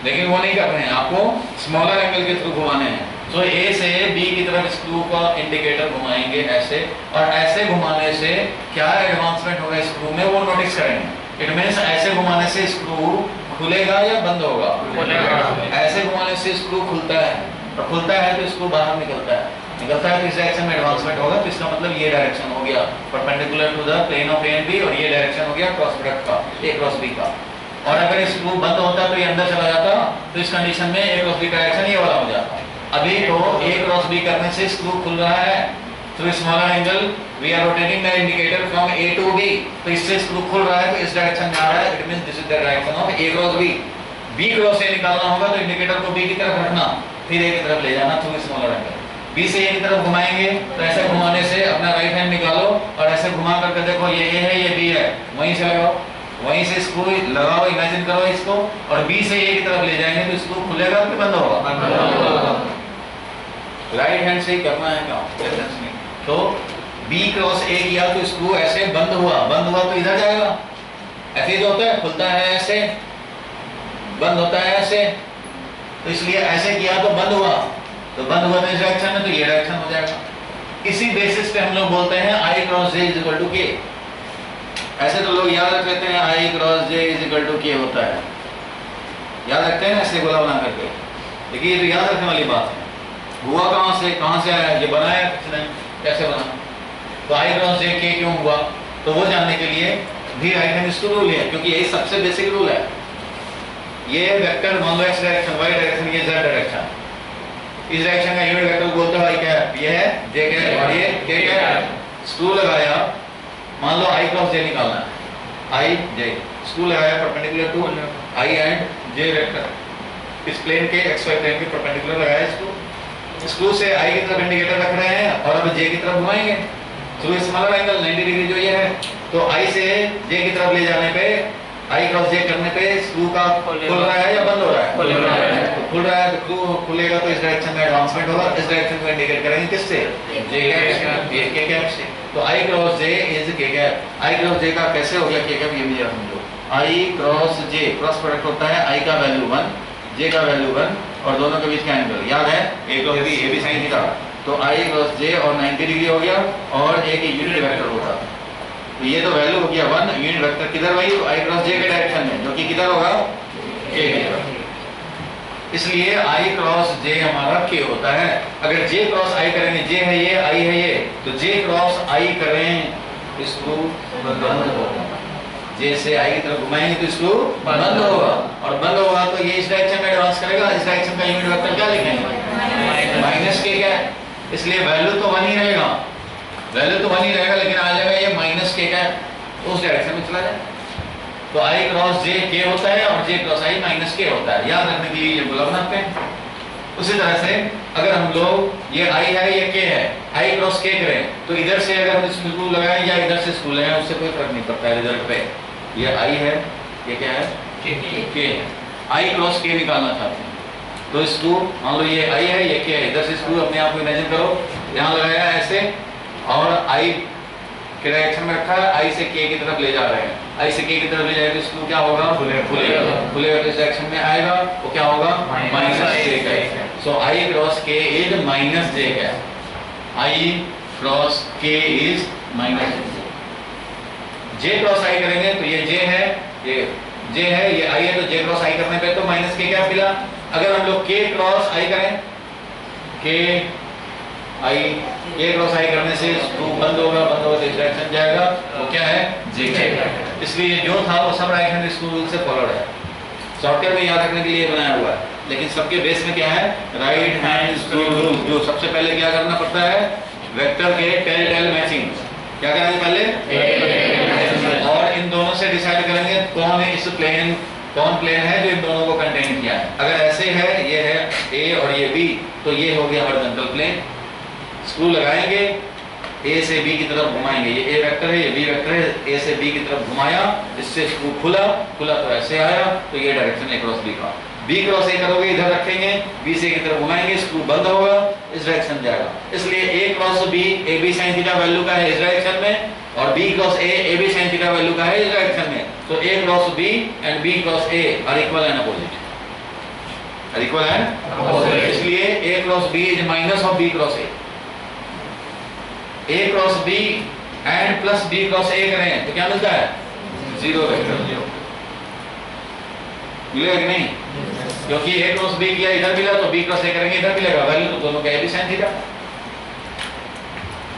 लेकिन वो नहीं कर रहे हैं, आपको स्मॉलर एंगल के थ्रू घुमाने हैं। तो ए से बी की तरफ स्क्रू का इंडिकेटर घुमाएंगे ऐसे, और ऐसे घुमाने से क्या एडवांसमेंट होगा स्क्रू में वो नोटिस करेंगे। इट मींस ऐसे घुमाने से स्क्रू खुलेगा या बंद होगा? खुलेगा। ऐसे घुमाने से स्क्रू खुलता है, और खुलता है तो स्क्रू बाहर निकलता है, निकलता है तो इस डायरेक्शन में एडवांसमेंट होगा। तो इसका मतलब ये डायरेक्शन हो गया perpendicular to the plane of A and B, और ये डायरेक्शन हो गया क्रॉस प्रोडक्ट का, ए क्रॉस बी का। और अगर स्क्रू बंद होता तो ये अंदर चला जाता, तो इस कंडीशन में ए क्रॉस बी का डायरेक्शन ये वाला हो जाता। अभी तो ए क्रॉस बी करने से स्क्रू खुल रहा है through smaller angle, we are rotating the indicator from A to B, तो इससे स्क्रू खुल रहा है, तो इस डायरेक्शन में आ रहा है। It means this is the direction of A cross B. B cross A निकालना होगा तो इंडिकेटर को बी की तरफ रखना, फिर ए की तरफ ले जाना थ्रू स्मॉलर एंगल। बी से ए की तरफ घुमाएंगे, तो ऐसे घुमाने से अपना राइट हैंड निकालो और ऐसे घुमा करके देखो, ये ए है, ये बी है, वहीं से लगाओ, वहीं से स्क्रू लगाओ, इमेजिन करो इसको, और बी से ए की तरफ ले जाएंगे तो स्क्रू खुलेगा कि बंद होगा? राइट हैंड से ही करना है काम। तो बी क्रॉस ए किया तो स्क्रू ऐसे बंद हुआ, बंद हुआ तो इधर जाएगा, ऐसे जो होता है, खुलता है ऐसे, बंद होता है ऐसे। तो इसलिए ऐसे किया तो बंद हुआ, तो बंद हुआ तो इस डायरेक्शन में, तो ये डायरेक्शन हो जाएगा। इसी बेसिस पे हम लोग बोलते हैं I cross J is equal to K. ऐसे तो लोग याद रख लेते हैं I cross J is equal to K होता है, याद रखते हैं ऐसे गोला बना करके। देखिए ये तो याद रखने वाली बात है। हुआ कहाँ से आया? ये बनाया किसने, कैसे बना? तो आई क्रॉस जे के क्यों हुआ, तो वो जानने के लिए भी राइट हैंड स्क्रू रूल है, क्योंकि यही सबसे बेसिक रूल है। ये वेक्टर मान लो एक्स डायरेक्शन, वाई डायरेक्शन, ये जेड डायरेक्शन, इस डायरेक्शन का यूनिट वेक्टर बोलते हैं आई कैप, ये है जे कैप और ये के कैप। स्क्रू लगाया, मान लो आई क्रॉस जे निकालना है, आई जे, स्क्रू लगाया perpendicular to I and J vector, इस प्लेन के एक्स वाई प्लेन के परपेंडिकुलर लगाया स्क्रू। स्क्रू से आई की तरफ इंडिकेटर रख रहे हैं और अब जे की तरफ घुमाएंगे थ्रू स्मॉलर एंगल 90 डिग्री जो ये है। तो आई से जे की तरफ ले जाने पे आई क्रॉस जे करने पे स्क्रू का खुल रहा है या बंद हो रहा है? खुल रहा है। तो खुल रहा है तो स्क्रू खुलेगा तो इस डायरेक्शन में एडवांसमेंट होगा, इस डायरेक्शन को इंडिकेट करेंगे किससे? जे कैप, ये के कैप से। तो आई क्रॉस जे इज के कैप। आई क्रॉस जे का कैसे हो गया के कैप, ये भी याद समझो। आई क्रॉस जे क्रॉस प्रोडक्ट होता है आई का वैल्यू 1, जे का वैल्यू 1 और दोनों के बीच का एंगल याद है, ए बी साइन थीटा। तो आई क्रॉस जे और 90 डिग्री हो गया और एक यूनिट वेक्टर होगा। तो ये तो वैल्यू हो गया 1, यूनिट वेक्टर किधर भाई? तो आई क्रॉस जे के डायरेक्शन में, जो कि किधर होगा? के की तरफ। इसलिए आई क्रॉस जे हमारा के होता है। अगर जे क्रॉस आई करेंगे, जे है ये, आई है ये, तो जे क्रॉस आई करें इसको बंद होगा। जे से आई की तरफ घुमाएंगे तो इसको बंद होगा, और बंद होगा तो ये इस डायरेक्शन में एडवांस करेगा। इस डायरेक्शन का यूनिट वेक्टर क्या लिखेंगे? माइनस के क्या है? इसलिए वैल्यू तो 1 ही रहेगा, वैल्यू तो 1 ही रहेगा, लेकिन आ जाएगा ये माइनस के क्या है, उस डायरेक्शन में चला जाए। तो आई क्रॉस जे के होता है और जे क्रॉस आई माइनस के होता है। याद रखने के लिए ये गुलाब बनाते हैं। उसी तरह से अगर हम लोग ये आई है ये के है, आई क्रॉस के करें तो इधर से अगर हम स्क्रू लगाएं या इधर से स्क्रू लगाएं उससे कोई फर्क नहीं पड़ता है रिजल्ट पे। ये आई है, ये क्या है? के है। आई क्रॉस के निकालना चाहते हैं तो स्क्रू मान लो ये आई है ये के है, इधर से स्क्रू अपने आप को इमेजिन करो, यहाँ लगाया ऐसे और आई के डायरेक्शन में रखा है, आई से के की तरफ ले जा रहे हैं। आई से के की तरफ ले जाए तो स्क्रू क्या होगा? खुलेगा। खुलेगा तो इस डायरेक्शन में आएगा, वो क्या होगा? माइनस जे का। सो आई क्रॉस के इज माइनस जे का। आई क्रॉस के इज माइनस जे क्रॉस आई करेंगे तो ये जे है, ये जे है, ये आई है, तो जे क्रॉस आई करने पे तो माइनस के क्या मिला। अगर हम लोग के क्रॉस आई करें, के आई, के क्रॉस आई करने से स्क्रू बंद होगा, बंद होगा तो इस डायरेक्शन जाएगा, वो क्या है? जे का। इसलिए जो था वो सब राइट हैंड स्क्रू रूल से फॉलोड है। सॉफ्टवेयर में याद रखने के लिए बनाया हुआ है, लेकिन सबके बेस में क्या है? Right hand screw rule. जो सबसे पहले क्या करना पड़ता है? वेक्टर के टेल टेल मैचिंग। क्या करेंगे पहले? और इन दोनों से डिसाइड करेंगे कौन है इस प्लेन, कौन प्लेन है जो इन दोनों को कंटेन किया है। अगर ऐसे है, ये है ए और ये बी, तो ये हो गया हॉरिजॉन्टल प्लेन। स्क्रू लगाएंगे, ए से बी की तरफ घुमाएंगे, ये ए वेक्टर है, ये बी वेक्टर है, ए से बी की तरफ घुमाया, इससे स्क्रू खुला, खुला तो ऐसे आया, तो ये डायरेक्शन ए क्रॉस बी का। बी क्रॉस ए करोगे इधर रखेंगे, बी से की तरफ घुमाएंगे, स्क्रू बंद होगा, इस डायरेक्शन जाएगा। इसलिए A cross B A B sine theta value का है इस डायरेक्शन में, और B cross A B sine theta value का है इस डायरेक्शन में। तो A cross B and B cross A are equal and opposite, are equal and opposite. इसलिए A cross B is minus of B cross A. A cross B and plus B cross A करें तो क्या मिलता है? 0 vector. मिलेगा कि नहीं? क्योंकि ए क्रॉस बी किया इधर मिला तो बी क्रॉस ए करेंगे इधर मिलेगा, वैल्यू तो दोनों का ए बी साइन थीटा।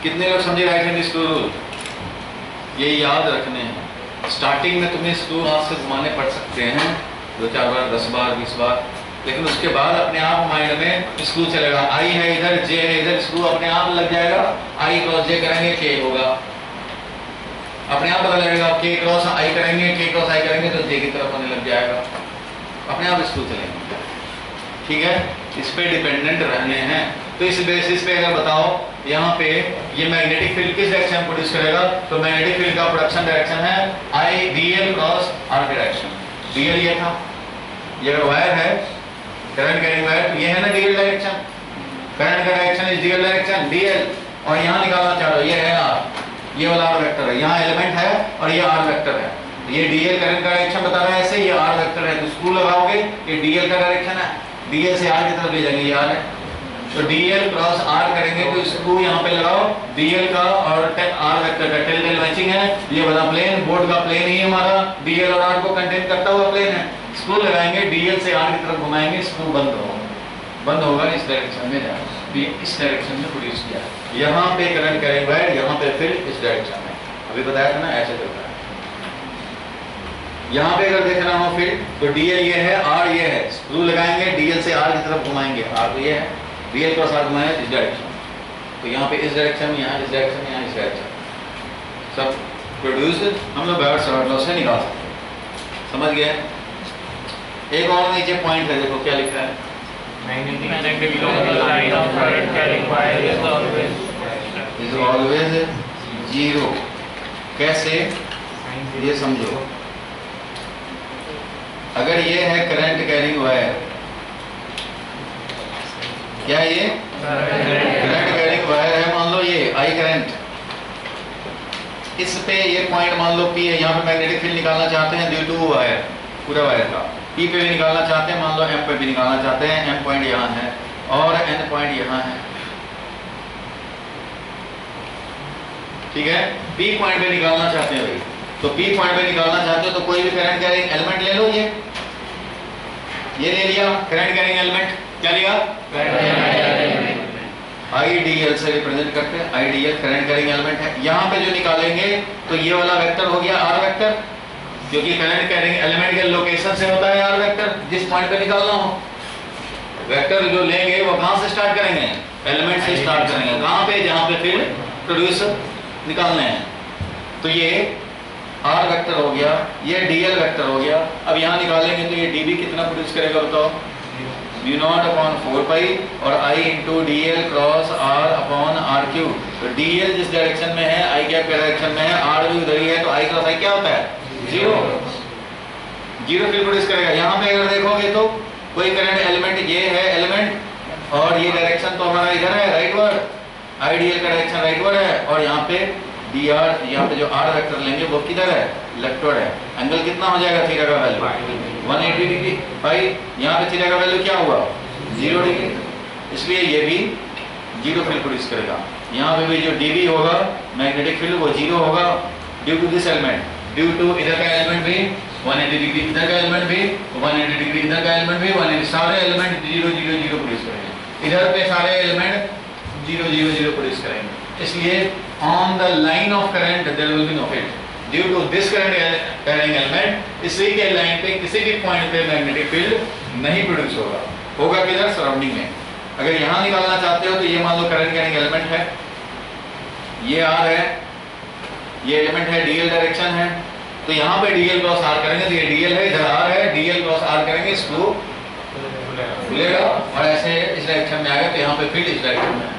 कितने लोग समझे राइट हैंड स्क्रू रूल? ये याद रखने हैं। स्टार्टिंग में तुम्हें स्क्रू हाथ से घुमाने पड़ सकते हैं 2-4 बार, 10 बार, 20 बार, लेकिन उसके बाद अपने आप माइंड में स्क्रू चलेगा। आई है इधर, जे है इधर, स्क्रू अपने आप लग जाएगा। आई क्रॉस जे करेंगे के होगा, अपने आप पता लगेगा। के क्रॉस आई करेंगे, के क्रॉस आई करेंगे तो जे की तरफ होने लग जाएगा, अपने आप स्क्रू चलेंगे। ठीक है, इस पे डिपेंडेंट रहने हैं। तो इस बेसिस पे अगर बताओ यहाँ पे ये मैग्नेटिक फील्ड किस डायरेक्शन में प्रोड्यूस करेगा, तो मैग्नेटिक फील्ड का प्रोडक्शन डायरेक्शन है I DL cross R direction. DL ये था, ये अगर वायर है करंट कैरिंग वायर, तो ये है ना डीएल डायरेक्शन, करंट का direction is DL direction, DL. और यहाँ निकालना चाह रहे हो, ये है आर, ये वाला आर वेक्टर है, यहाँ एलिमेंट है और ये आर वेक्टर है। ये डीएल करंट का डायरेक्शन बता रहा है ऐसे, ये आर वेक्टर है, तो स्क्रू लगाओगे ये डीएल का डायरेक्शन है, डीएल से आर की तरफ ले जाएंगे, ये आर है। तो डीएल क्रॉस आर करेंगे तो स्क्रू यहाँ पे लगाओ, डीएल का और आर वेक्टर का टेल टेल मैचिंग है। ये वाला प्लेन बोर्ड का प्लेन ही हमारा डीएल और आर को कंटेन करता हुआ प्लेन है। स्क्रू लगाएंगे, डीएल से आर की तरफ घुमाएंगे, स्क्रू बंद होगा, इस डायरेक्शन में जाएगा, इस डायरेक्शन में प्रोड्यूस किया है। यहाँ पे करंट कैरिंग वायर, यहाँ पे फिर इस डायरेक्शन में, अभी बताया था ना ऐसे चलता है। यहाँ पे अगर देखना हो फिर तो डीएल ये है, आर ये है, स्क्रू लगाएंगे, डीएल से आर की तरफ घुमाएंगे, आर तो ये है, डीएल क्रॉस आर घुमाया इस डायरेक्शन, तो यहाँ पे इस डायरेक्शन में, यहाँ इस डायरेक्शन में, यहाँ इस डायरेक्शन, सब प्रोड्यूस हम लोग बायोट सावर्ट लॉ से निकाल सकते हैं। समझ गए? एक और नीचे पॉइंट है, देखो क्या लिखा है, magnetic line of current carrying wire is always 0। कैसे, ये समझो। अगर ये है करंट कैरिंग वायर, क्या ये करंट कैरिंग वायर है, मान लो ये आई करंट, इस पे ये पॉइंट मान लो P है, यहाँ पे मैग्नेटिक फील्ड निकालना चाहते हैं ड्यू टू वायर, पूरा वायर का। P पे भी निकालना चाहते हैं, मान लो M पे भी निकालना चाहते हैं, M पॉइंट यहाँ है और N पॉइंट यहाँ है, ठीक है। P पॉइंट पे निकालना चाहते हैं भाई, तो P पॉइंट पे निकालना चाहते हो तो कोई भी करंट कैरिंग एलिमेंट ले लो, ये ले लिया करंट कैरिंग एलिमेंट, क्या लिया आईडीएल से रिप्रेजेंट करते हैं, आईडीएल करंट कैरिंग एलिमेंट है। यहाँ पे जो निकालेंगे तो ये वाला वेक्टर हो गया आर वेक्टर, क्योंकि करंट कैरिंग एलिमेंट के लोकेशन से होता है आर वेक्टर, जिस पॉइंट पे निकालना हो। वेक्टर जो लेंगे वो कहाँ से स्टार्ट करेंगे, एलिमेंट से स्टार्ट करेंगे, कहाँ पे, जहाँ पे फील्ड प्रोड्यूस निकालने हैं। तो ये आर वेक्टर हो गया, ये डीएल वेक्टर हो गया। अब यहाँ निकालेंगे तो ये डीबी कितना प्रोड्यूस करेगा बताओ, म्यू नॉट अपॉन 4 पाई और I into D L cross R upon R cube. तो डी एल जिस डायरेक्शन में है, आई कैप के डायरेक्शन में है, आर भी उधर ही है, तो आई क्रॉस आई क्या होता है, जीरो, जीरो फील्ड प्रोड्यूस करेगा। यहाँ पे अगर देखोगे तो कोई करंट एलिमेंट, ये है एलिमेंट और ये डायरेक्शन तो हमारा इधर है राइटवर्ड, आई डी एल का डायरेक्शन राइटवर्ड है, और यहाँ पे डी आर, यहाँ पे जो आर वेक्टर लेंगे वो किधर है, लेफ्टवर्ड है। एंगल कितना हो जाएगा थीटा का वैल्यू 180 डिग्री भाई, यहाँ पे थीटा का वैल्यू क्या हुआ 0 डिग्री, इसलिए ये भी जीरो फील्ड प्रोड्यूस करेगा। यहाँ पे भी जो डीबी होगा मैग्नेटिक फील्ड वो जीरो होगा due to this element, due to इधर का एलिमेंट भी 180 डिग्री, इधर का एलिमेंट भी 180 डिग्री, इधर का एलिमेंट भी 180, सारे एलिमेंट 0 0 0 प्रोड्यूस करेंगे, इधर पे सारे एलिमेंट 0 0 0 प्रोड्यूस करेंगे। इसलिए on the line of current there will be no field due to this current carrying element, इसी के लाइन पे किसी भी पॉइंट पे मैग्नेटिक फील्ड नहीं प्रोड्यूस होगा, होगा किधर, सराउंडिंग में। अगर यहाँ निकालना चाहते हो तो ये मान लो करंट कैरिंग एलिमेंट है, ये आर है, ये एलिमेंट है, डीएल डायरेक्शन है, तो यहाँ पे डीएल क्रॉस आर करेंगे तो ये डीएल है, इधर आर है, डीएल क्रॉस आर करेंगे, स्क्रू खुलेगा और ऐसे इस डायरेक्शन में आएगा, तो यहाँ पे फील्ड इस डायरेक्शन में है।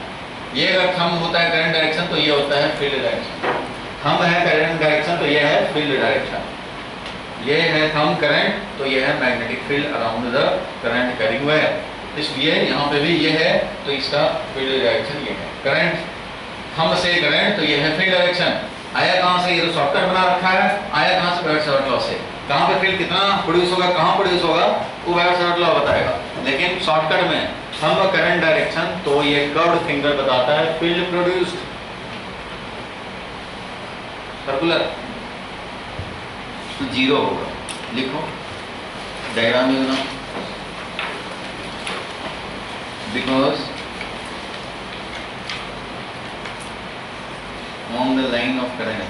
ये अगर थंब होता है करंट डायरेक्शन तो ये होता है फील्ड डायरेक्शन, थंब है करंट डायरेक्शन तो ये है फील्ड डायरेक्शन, ये है थंब करंट तो ये है magnetic field around the current carrying wire. इसलिए यहाँ पे भी ये है तो इसका फील्ड डायरेक्शन ये है, करंट थंब से करंट तो ये है फील्ड डायरेक्शन। आया कहाँ से, ये तो शॉर्टकट बना रखा है, आया कहाँ से, बायट-सावर्त लॉ से। कहाँ पे फील्ड कितना प्रोड्यूस होगा, कहाँ प्रोड्यूस होगा, वो बायट-सावर्त लॉ बताएगा। लेकिन शॉर्टकट में थंब करंट डायरेक्शन तो ये कर्व्ड फिंगर बताता है फील्ड प्रोड्यूस्ड सर्कुलर, तो जीरो होगा। लिखो डायग्राम में बनाओ, because on the line of current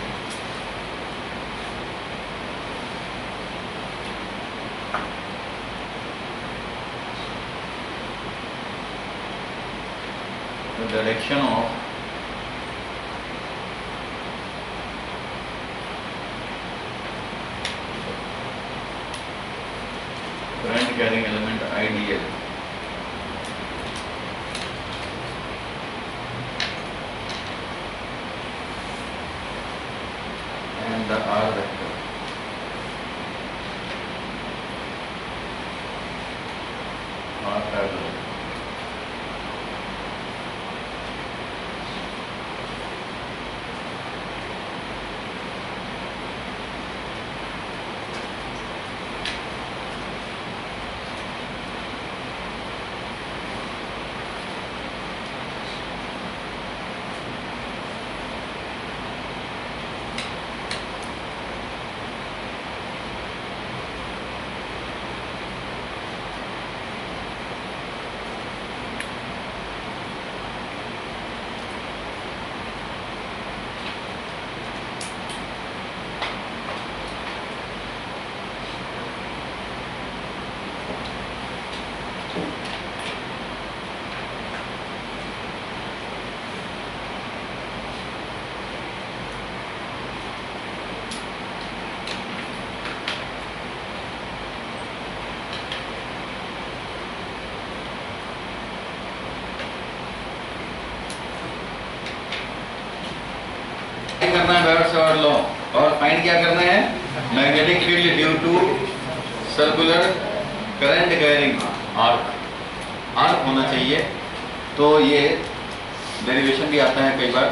the direction of current carrying element IDL and the R vector are parallel. करना है बायट-सावर्त लॉ और फाइंड क्या करना है, magnetic field due to circular current carrying arc, arc होना चाहिए। तो ये डेरिवेशन भी आता है कई बार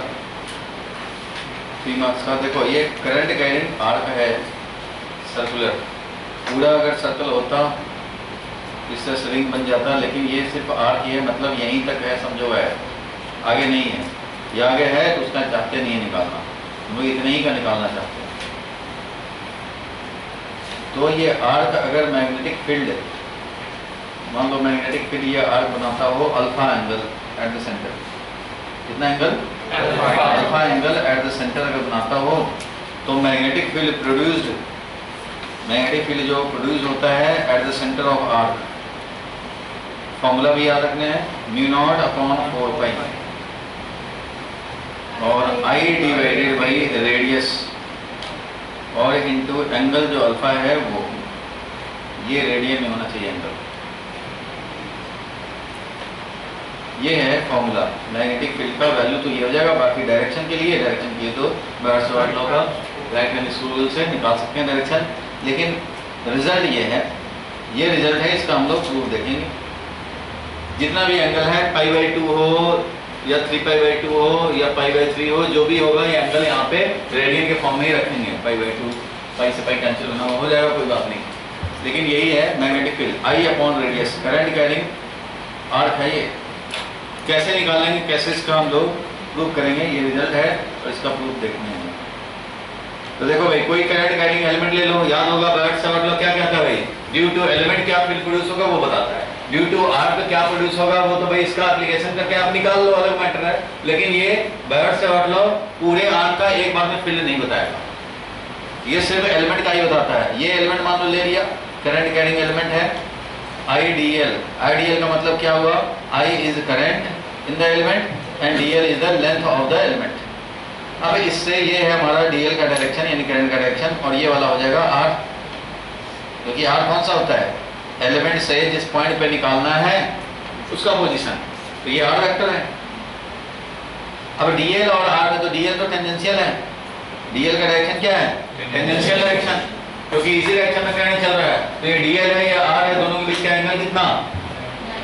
3 मार्क्स का। देखो ये करंट कैरिंग आर्क है सर्कुलर, पूरा अगर सर्कल होता इससे स्ट्रिंग बन जाता, लेकिन ये सिर्फ आर्क ही है, मतलब यहीं तक है, समझो है, आगे नहीं है। ये आगे है तो उसका चाहते नहीं है निकालना, हम लोग इतने ही का निकालना चाहते हैं। तो ये आर्क अगर मैग्नेटिक फील्ड, मान लो मैग्नेटिक फील्ड ये आर्क बनाता हो alpha angle at the centre, कितना angle? Alpha angle at the centre अगर बनाता हो तो magnetic field produced, magnetic field जो प्रोड्यूस होता है at the centre of arc, formula भी याद रखने हैं, म्यू नॉट अपॉन 4 पाई और आई डिवाइडेड बाई रेडियस और इनटू एंगल जो अल्फा है वो, ये रेडियन में होना चाहिए एंगल। ये है फॉर्मूला मैग्नेटिक फील्ड का। वैल्यू तो ये हो जाएगा, बाकी डायरेक्शन के लिए तो बायर्स लॉ का राइट हैंड स्क्रू रूल से निकाल सकते हैं डायरेक्शन। लेकिन रिजल्ट ये है, ये रिजल्ट है, इसका हम लोग प्रूफ देखेंगे। जितना भी एंगल है π/2 हो या 3π/2 हो या π/3 हो, जो भी होगा ये एंगल यहाँ पे रेडियन के फॉर्म में ही रखेंगे। π/2, पाई से पाई कैंसिल होना हो जाएगा, कोई बात नहीं। लेकिन यही है magnetic field, I upon radius, current carrying arc है ये। कैसे निकालेंगे, कैसे इसका हम लोग प्रूफ करेंगे, ये रिजल्ट है और इसका प्रूफ देखने हैं। तो देखो भाई, कोई करंट कैरिंग एलिमेंट ले लो, याद होगा बायर्स लॉ क्या कहता है भाई, ड्यू टू एलिमेंट क्या फील्ड प्रोड्यूस होगा वो बताता है, ड्यू टू आर्क क्या प्रोड्यूस होगा वो तो भाई इसका एप्लीकेशन करके आप निकाल लो, अलग मैटर है। लेकिन ये बायर्स लॉ पूरे आर्क का एक बार में फील्ड नहीं बताएगा, ये सिर्फ एलिमेंट का ही बताता है। ये एलिमेंट मान लो ले लिया, करंट कैरिंग एलिमेंट है आईडीएल। आईडीएल का मतलब क्या हुआ, I is current in the element and DL is the length of the element. अब इससे ये है हमारा डीएल का डायरेक्शन यानी करंट का डायरेक्शन, और ये वाला हो जाएगा आर, क्योंकि आर कौन सा होता है, एलिमेंट से जिस पॉइंट पे निकालना है उसका पोजीशन, तो ये आर वेक्टर है। अब डीएल और आर में तो डीएल तो टेंजेंशियल है, डीएल का डायरेक्शन क्या है, टेंजेंशियल डायरेक्शन, क्योंकि इसी डायरेक्शन में करंट चल रहा है। तो ये डीएल है या आर है, दोनों के बीच का एंगल कितना,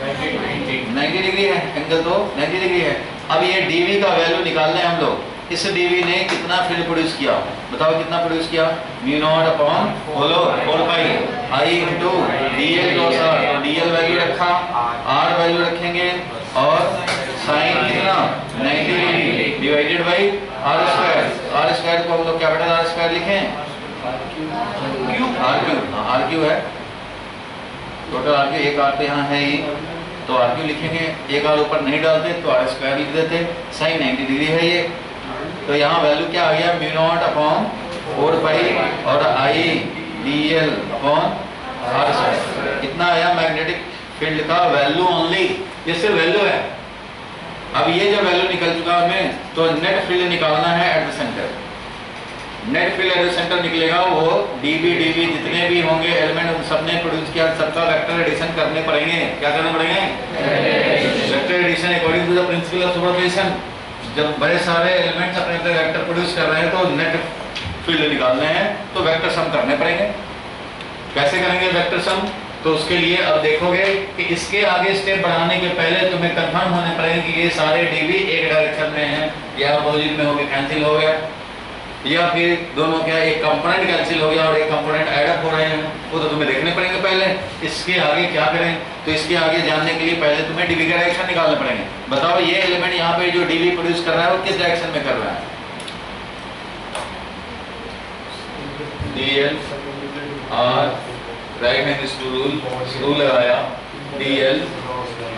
90 डिग्री है, एंगल तो 90 डिग्री है। अब ये डीवी का वैल्यू निकालना है हम लोग, इस डीवी ने कितना फील्ड प्रोड्यूस किया, बताओ कितना प्रोड्यूस किया, mu naught upon 4 pi I into DL cross R. तो डीएल वैल्यू रखा, आर वैल्यू रखेंगे और साइन कितना 90 degree divided by R square. R square को हम लोग कैपिटल आर स्क्वायर लिखें, आर क्यू है, टोटल आर क्यू, एक आर तो यहाँ है ही तो आर क्यू लिखेंगे, एक आर ऊपर नहीं डालते तो आर स्क्वायर लिख देते, साइन 90 डिग्री है ये। तो यहाँ वैल्यू क्या आ गया, म्यू नॉट अपॉन 4 पाई और आई डीएल अपॉन आर स्क्वायर। कितना आया मैग्नेटिक फील्ड का वैल्यू ओनली, ये सिर्फ वैल्यू है। अब ये जो वैल्यू निकल चुका हमें, तो नेट फील्ड निकालना है at the centre. Net field at the centre निकलेगा, वो डीबी डीबी जितने भी होंगे एलिमेंट उन सबने प्रोड्यूस किया, सबका वेक्टर एडिशन करने पड़ेंगे। क्या करने पड़ेंगे, vector addition according to the principle of superposition. जब बड़े सारे एलिमेंट्स अपने अपने वेक्टर प्रोड्यूस कर रहे हैं तो नेट फील्ड निकालने हैं तो वेक्टर सम करने पड़ेंगे। कैसे करेंगे वेक्टर सम, तो उसके लिए अब देखोगे कि इसके आगे स्टेप बढ़ाने के पहले तुम्हें कंफर्म होने पड़ेगा कि ये सारे डीबी एक डायरेक्शन में हैं या अपोजिट में हो गए, कैंसिल हो गया, या फिर दोनों क्या एक कंपोनेंट कैंसिल हो गया और एक कंपोनेंट ऐड अप हो रहे हैं, वो तो तुम्हें देखने पड़ेंगे पहले। इसके आगे क्या करें, तो इसके आगे जानने के लिए पहले तुम्हें डीबी का डायरेक्शन निकालने पड़ेंगे। बताओ ये एलिमेंट यहाँ पे जो डीबी प्रोड्यूस कर रहा है वो किस डायरेक्शन में कर रहा है, DL are, right hand screw लगाया, डीएल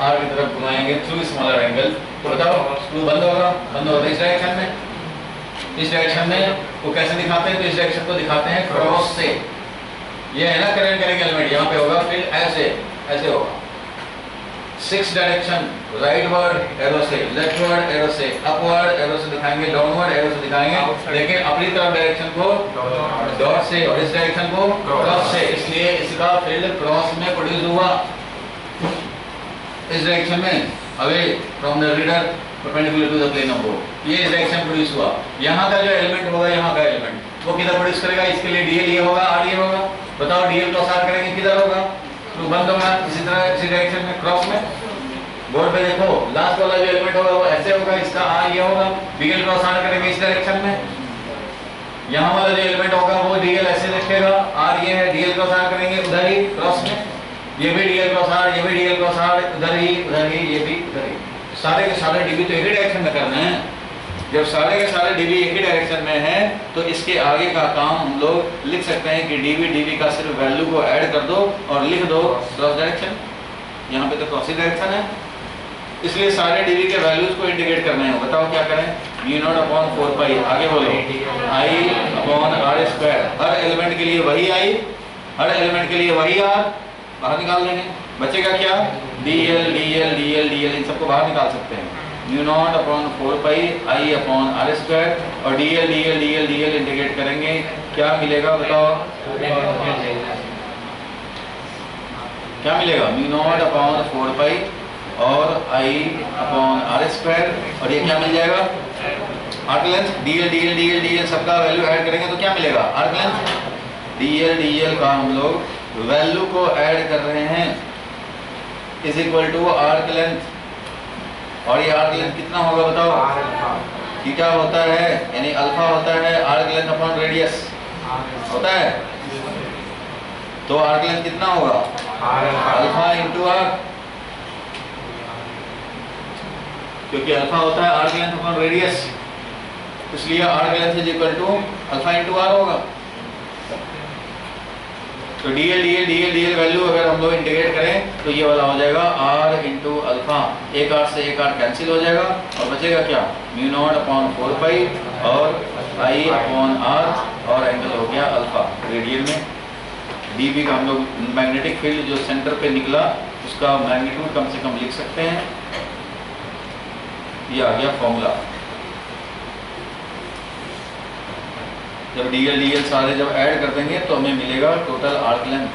आर की तरफ घुमाएंगे थ्रू स्मॉलर एंगल, तो बताओ स्क्रू बंद होगा इस डायरेक्शन में। इस डायरेक्शन में वो कैसे दिखाते हैं, तो इस डायरेक्शन को दिखाते हैं क्रॉस से। ये है ना करंट करेंगे एलिमेंट, यहाँ पे होगा फिर ऐसे होगा। 6 डायरेक्शन, राइट वर्ड एरो से, लेफ्ट वर्ड एरो से, अपवर्ड एरो से दिखाएंगे, डाउनवर्ड एरो से दिखाएंगे, लेकिन अपनी तरफ डायरेक्शन को डॉट से और इस डायरेक्शन को क्रॉस से, इसलिए इसका फील्ड क्रॉस में प्रोड्यूस हुआ इस डायरेक्शन में, away from the reader perpendicular to the plane of board. ये इस डायरेक्शन प्रोड्यूस हुआ। यहाँ का जो एलिमेंट होगा, यहाँ का एलिमेंट वो किधर प्रोड्यूस करेगा, इसके लिए डीएल ये होगा, आर ये होगा, बताओ डीएल क्रॉस आर करेंगे किधर होगा? तो बंद होगा इसी तरह इसी डायरेक्शन में क्रॉस में। बोर्ड पे देखो लास्ट वाला जो एलिमेंट होगा वो ऐसे होगा, इसका आर ये होगा, डीएल क्रॉस आर करेंगे इस डायरेक्शन में। यहाँ वाला जो एलिमेंट होगा वो डीएल ऐसे दिखेगा, आर ये है, डीएल क्रॉस आर करेंगे उधर ही क्रॉस में, ये भी डीएल क्रॉस आर, ये भी डीएल क्रॉस आर, उधर ही, ये भी उधर ही। सारे के सारे डीबी तो एक ही डायरेक्शन में करना है। जब सारे के सारे डीबी एक ही डायरेक्शन में है तो इसके आगे का काम हम लोग लिख सकते हैं कि डीबी का सिर्फ वैल्यू को ऐड कर दो और लिख दो क्रॉस डायरेक्शन। यहाँ पे तो क्रॉस डायरेक्शन है, इसलिए सारे डीबी के वैल्यूज को इंटीग्रेट करने हैं। बताओ क्या करें? u0 अपॉन 4 पाई, आगे बोलो i upon r square, her element के लिए वही i, हर एलिमेंट के लिए वही r, बाहर निकाल देंगे। बचेगा क्या? dl dl dl dl, इन सबको बाहर निकाल सकते हैं। u0 upon 4 pi i upon r square और dl dl dl dl integrate करेंगे, क्या मिलेगा बताओ? क्या मिलेगा? u0 अपॉन 4 पाई और i अपॉन r स्क्वायर, और ये क्या मिल जाएगा? Arc length. dl dl dl dl सबका वैल्यू ऐड करेंगे तो क्या मिलेगा? Arc length. dl dl का हम लोग वैल्यू को ऐड कर रहे हैं is equal to arc length, और ये आर्क लेंथ कितना होगा बताओ? थीटा होता है यानी अल्फा होता है आर्क लेंथ अपॉन रेडियस होता है, तो आर्क लेंथ कितना होगा? अल्फा इंटू आर्क, क्योंकि अल्फा होता है आर्क लेंथ अपॉन रेडियस, इसलिए arc length is equal to alpha into R होगा। तो DL DL DL DL value अगर हम लोग इंटीग्रेट करें तो ये वाला हो जाएगा आर इंटू अल्फा, एक आर से एक आर कैंसिल हो जाएगा और बचेगा क्या? म्यू0 अपॉन 4 पाई और आई अपॉन आर, और एंगल हो गया अल्फा रेडियन में। डीबी का हम लोग मैग्नेटिक फील्ड जो सेंटर पे निकला उसका मैग्नीट्यूड कम से कम लिख सकते हैं, ये आ गया फॉर्मूला। जब डीएल डीएल सारे जब ऐड कर देंगे तो हमें मिलेगा टोटल आर्क लेंथ,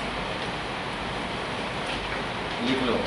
लिख लो।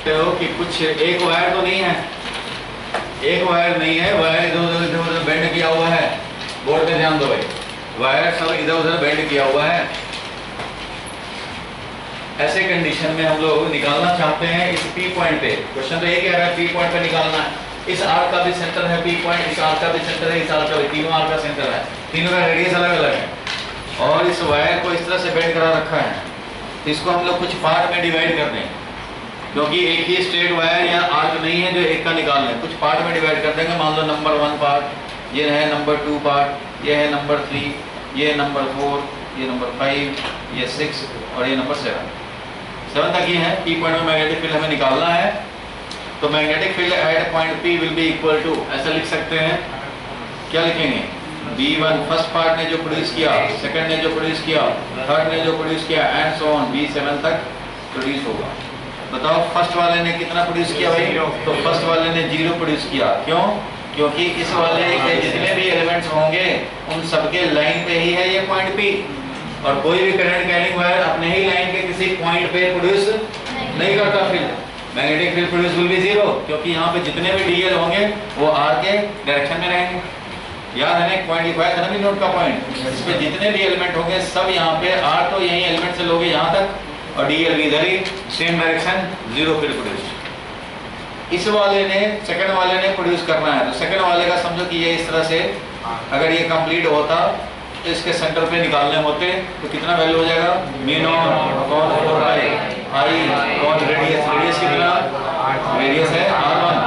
हो कि कुछ एक वायर तो नहीं है, एक वायर नहीं है, वायर इधर उधर बेंड किया हुआ है। बोर्ड पे ध्यान दो भाई, वायर सब इधर उधर बेंड किया हुआ है। ऐसे कंडीशन में हम लोग निकालना चाहते हैं इस पी पॉइंट पे। क्वेश्चन तो ये कह रहा है पी पॉइंट पे निकालना है। इस आर्क का भी सेंटर है पी पॉइंट, इस आर्क का भी सेंटर है, इस आर्क का भी, तीनों आर्क का सेंटर है, तीनों का रेडियस अलग अलग है और इस वायर को इस तरह से बेंड करा रखा है। इसको हम लोग कुछ पार्ट में डिवाइड कर दें। क्योंकि एक ही स्ट्रेट वायर या आर्क नहीं है जो एक का निकालना है, कुछ पार्ट में डिवाइड कर देंगे। मान लो नंबर 1 पार्ट, ये है नंबर 2 पार्ट, ये है नंबर 3, ये नंबर 4, ये नंबर 5, ये 6 और ये नंबर 7 तक ये है। पी पॉइंट में मैग्नेटिक फील्ड हमें निकालना है, तो magnetic field at point P will be equal to, ऐसा लिख सकते हैं, क्या लिखेंगे, B1 फर्स्ट पार्ट ने जो प्रोड्यूस किया, सेकंड ने जो प्रोड्यूस किया, थर्ड ने जो प्रोड्यूस किया एंड सो ऑन, B7 तक प्रोड्यूस होगा। बताओ फर्स्ट वाले ने कितना प्रोड्यूस किया भाई? तो फर्स्ट वाले ने 0 प्रोड्यूस किया। क्यों? क्योंकि इस वाले के जितने भी एलिमेंट्स होंगे उन सबके लाइन पे ही है ये पॉइंट P, और कोई भी करंट कैरिंग वायर अपने ही लाइन के किसी पॉइंट पे प्रोड्यूस नहीं करता field. Magnetic field produce will be 0, क्योंकि यहाँ पे जितने भी डीएल होंगे वो आर के डायरेक्शन में रहेंगे। याद है ना, एक पॉइंट लिखवाया था ना भी नोट का पॉइंट, इसमें जितने भी एलिमेंट होंगे सब यहाँ पे, आर तो यही एलिमेंट से लोगे यहाँ तक और डीएल भी इधर ही, सेम डायरेक्शन, 0 फील्ड प्रोड्यूस। इस वाले ने, सेकंड वाले ने प्रोड्यूस करना है, तो सेकंड वाले का समझो कि ये इस तरह से अगर ये कंप्लीट होता तो इसके सेंटर पे निकालने होते तो कितना वैल्यू हो जाएगा, म्यू नॉट अपॉन 4 पाई आई अपॉन रेडियस, रेडियस कितना, रेडियस है r1,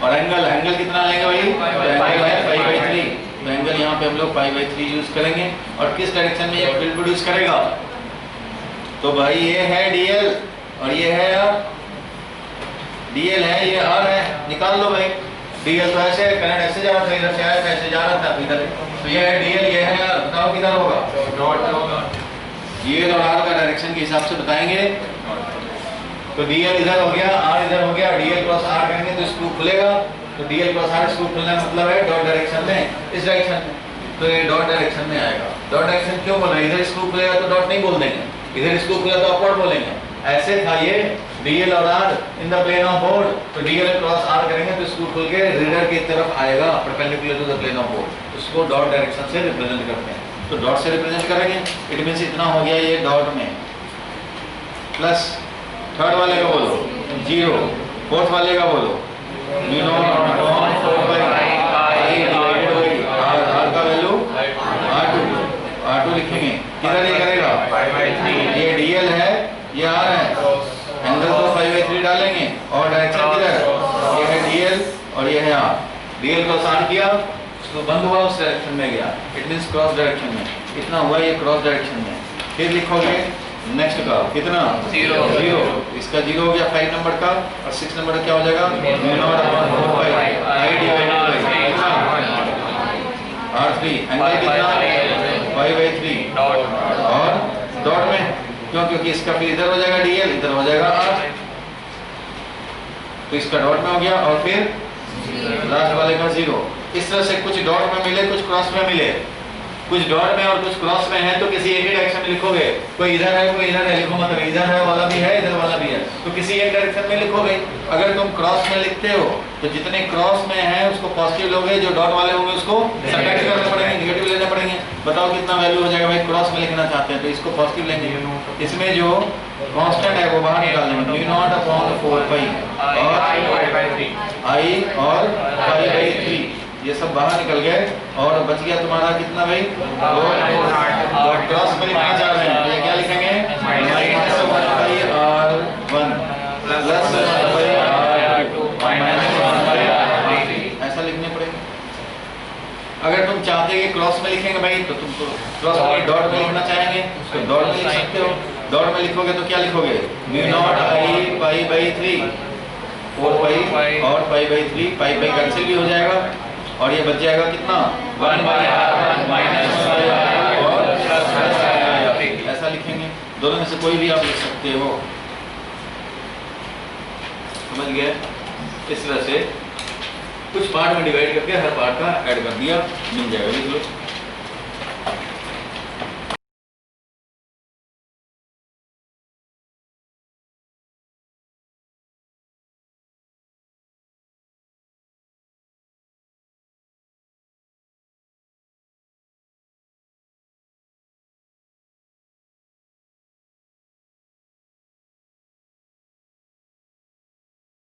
और एंगल कितना लेंगे भाई, एंगल है π/3, तो एंगल यहाँ पे हम लोग π/3 यूज करेंगे। और किस डायरेक्शन में ये फील्ड प्रोड्यूस करेगा, तो भाई ये है डीएल और ये है r, डीएल है, ये r है, निकाल लो भाई। डीएल तो ऐसे करंट ऐसे जा रहा था, इधर से आया था, ऐसे जा रहा था इधर, तो ये है डीएल, ये है r, बताओ किधर होगा, डॉट होगा। डीएल और r का डायरेक्शन के हिसाब से बताएंगे, तो डीएल इधर हो गया, r इधर हो गया, डीएल क्रॉस r करेंगे तो स्क्रू खुलेगा, तो डीएल क्रॉस r स्क्रू खुलने का मतलब है डॉट डायरेक्शन में, इस डायरेक्शन में, तो ये डॉट डायरेक्शन में आएगा। डॉट डायरेक्शन क्यों बोला, इधर स्क्रू खुलेगा तो डॉट नहीं बोल देंगे, इधर स्क्रू खुला तो अपवर्ड बोलेंगे। ऐसे था ये डीएल और r in the plane of board, तो डीएल क्रॉस r करेंगे तो स्क्रू खुल के रीडर की तरफ आएगा perpendicular to the plane of board, उसको डॉट डायरेक्शन से रिप्रेजेंट करते हैं। तो डॉट से रिप्रेजेंट करेंगे, इट मींस इतना हो गया ये डॉट में, प्लस थर्ड वाले का बोलो 0, फोर्थ वाले का बोलो mu naught upon 4 pi I divided by r का वैल्यू r2 लिखेंगे, किधर ये करेगा, ये dl है, ये r है, एंगल तो 5/3 डालेंगे और डायरेक्शन किधर, ये है dl और ये है r, dl क्रॉस r किया तो बंद हुआ, उस डायरेक्शन में गया, इट मींस क्रॉस डायरेक्शन में, इतना हुआ ये क्रॉस डायरेक्शन में। फिर लिखोगे नेक्स्ट का कितना, 0, इसका 0 हो गया 5 नंबर का, और 6 नंबर का क्या हो जाएगा, mu naught upon 4 pi I divided by r3, angle कितना 5/3 और डॉट में, क्यों, क्योंकि इसका फिर इधर हो जाएगा dl, इधर हो जाएगा r, तो इसका डॉट में हो गया, और फिर लास्ट वाले का 0। इस तरह से कुछ डॉट में मिले, कुछ क्रॉस में मिले, कुछ डॉट में और कुछ क्रॉस में है, तो किसी एक ही डायरेक्शन में लिखोगे, कोई इधर है कोई इधर है, लिखो मतलब इधर है वाला भी है, इधर वाला भी है, तो किसी एक डायरेक्शन में लिखोगे। अगर तुम क्रॉस में लिखते हो तो जितने क्रॉस में है उसको पॉजिटिव लोगे, जो डॉट वाले होंगे उसको सब्ट्रैक्ट करने पड़ेंगे, नेगेटिव लेने पड़ेंगे। बताओ कितना वैल्यू हो जाएगा भाई, क्रॉस में लिखना चाहते हैं तो इसको पॉजिटिव लेंगे, इसमें जो कांस्टेंट है वो बाहर निकाल देंगे, म्यू नॉट अपॉन 4 पाई और आई और π/3, ये सब बाहर निकल गए, और बच गया तुम्हारा कितना भाई, और क्रॉस में लिखना चाह रहे हैं तो ये क्या लिखेंगे, -1/r1 प्लस 1/r2 ऐसा लिखने पड़ेगा। अगर तुम चाहते हैं कि क्रॉस में लिखेंगे भाई, तो तुम क्रॉस में डॉट में लिखना चाहेंगे तो डॉट में लिख सकते हो, डॉट में लिखोगे तो क्या लिखोगे, म्यू नॉट आई π/3 4 पाई और π/3, पाई कैंसिल भी हो जाएगा, और ये बच जाएगा कितना, 1/r और ऐसा लिखेंगे। दोनों में से कोई भी आप लिख सकते हो, समझ गए। इस तरह से कुछ पार्ट में डिवाइड करके हर पार्ट का ऐड कर दिया, मिल जाएगा, लिख लो।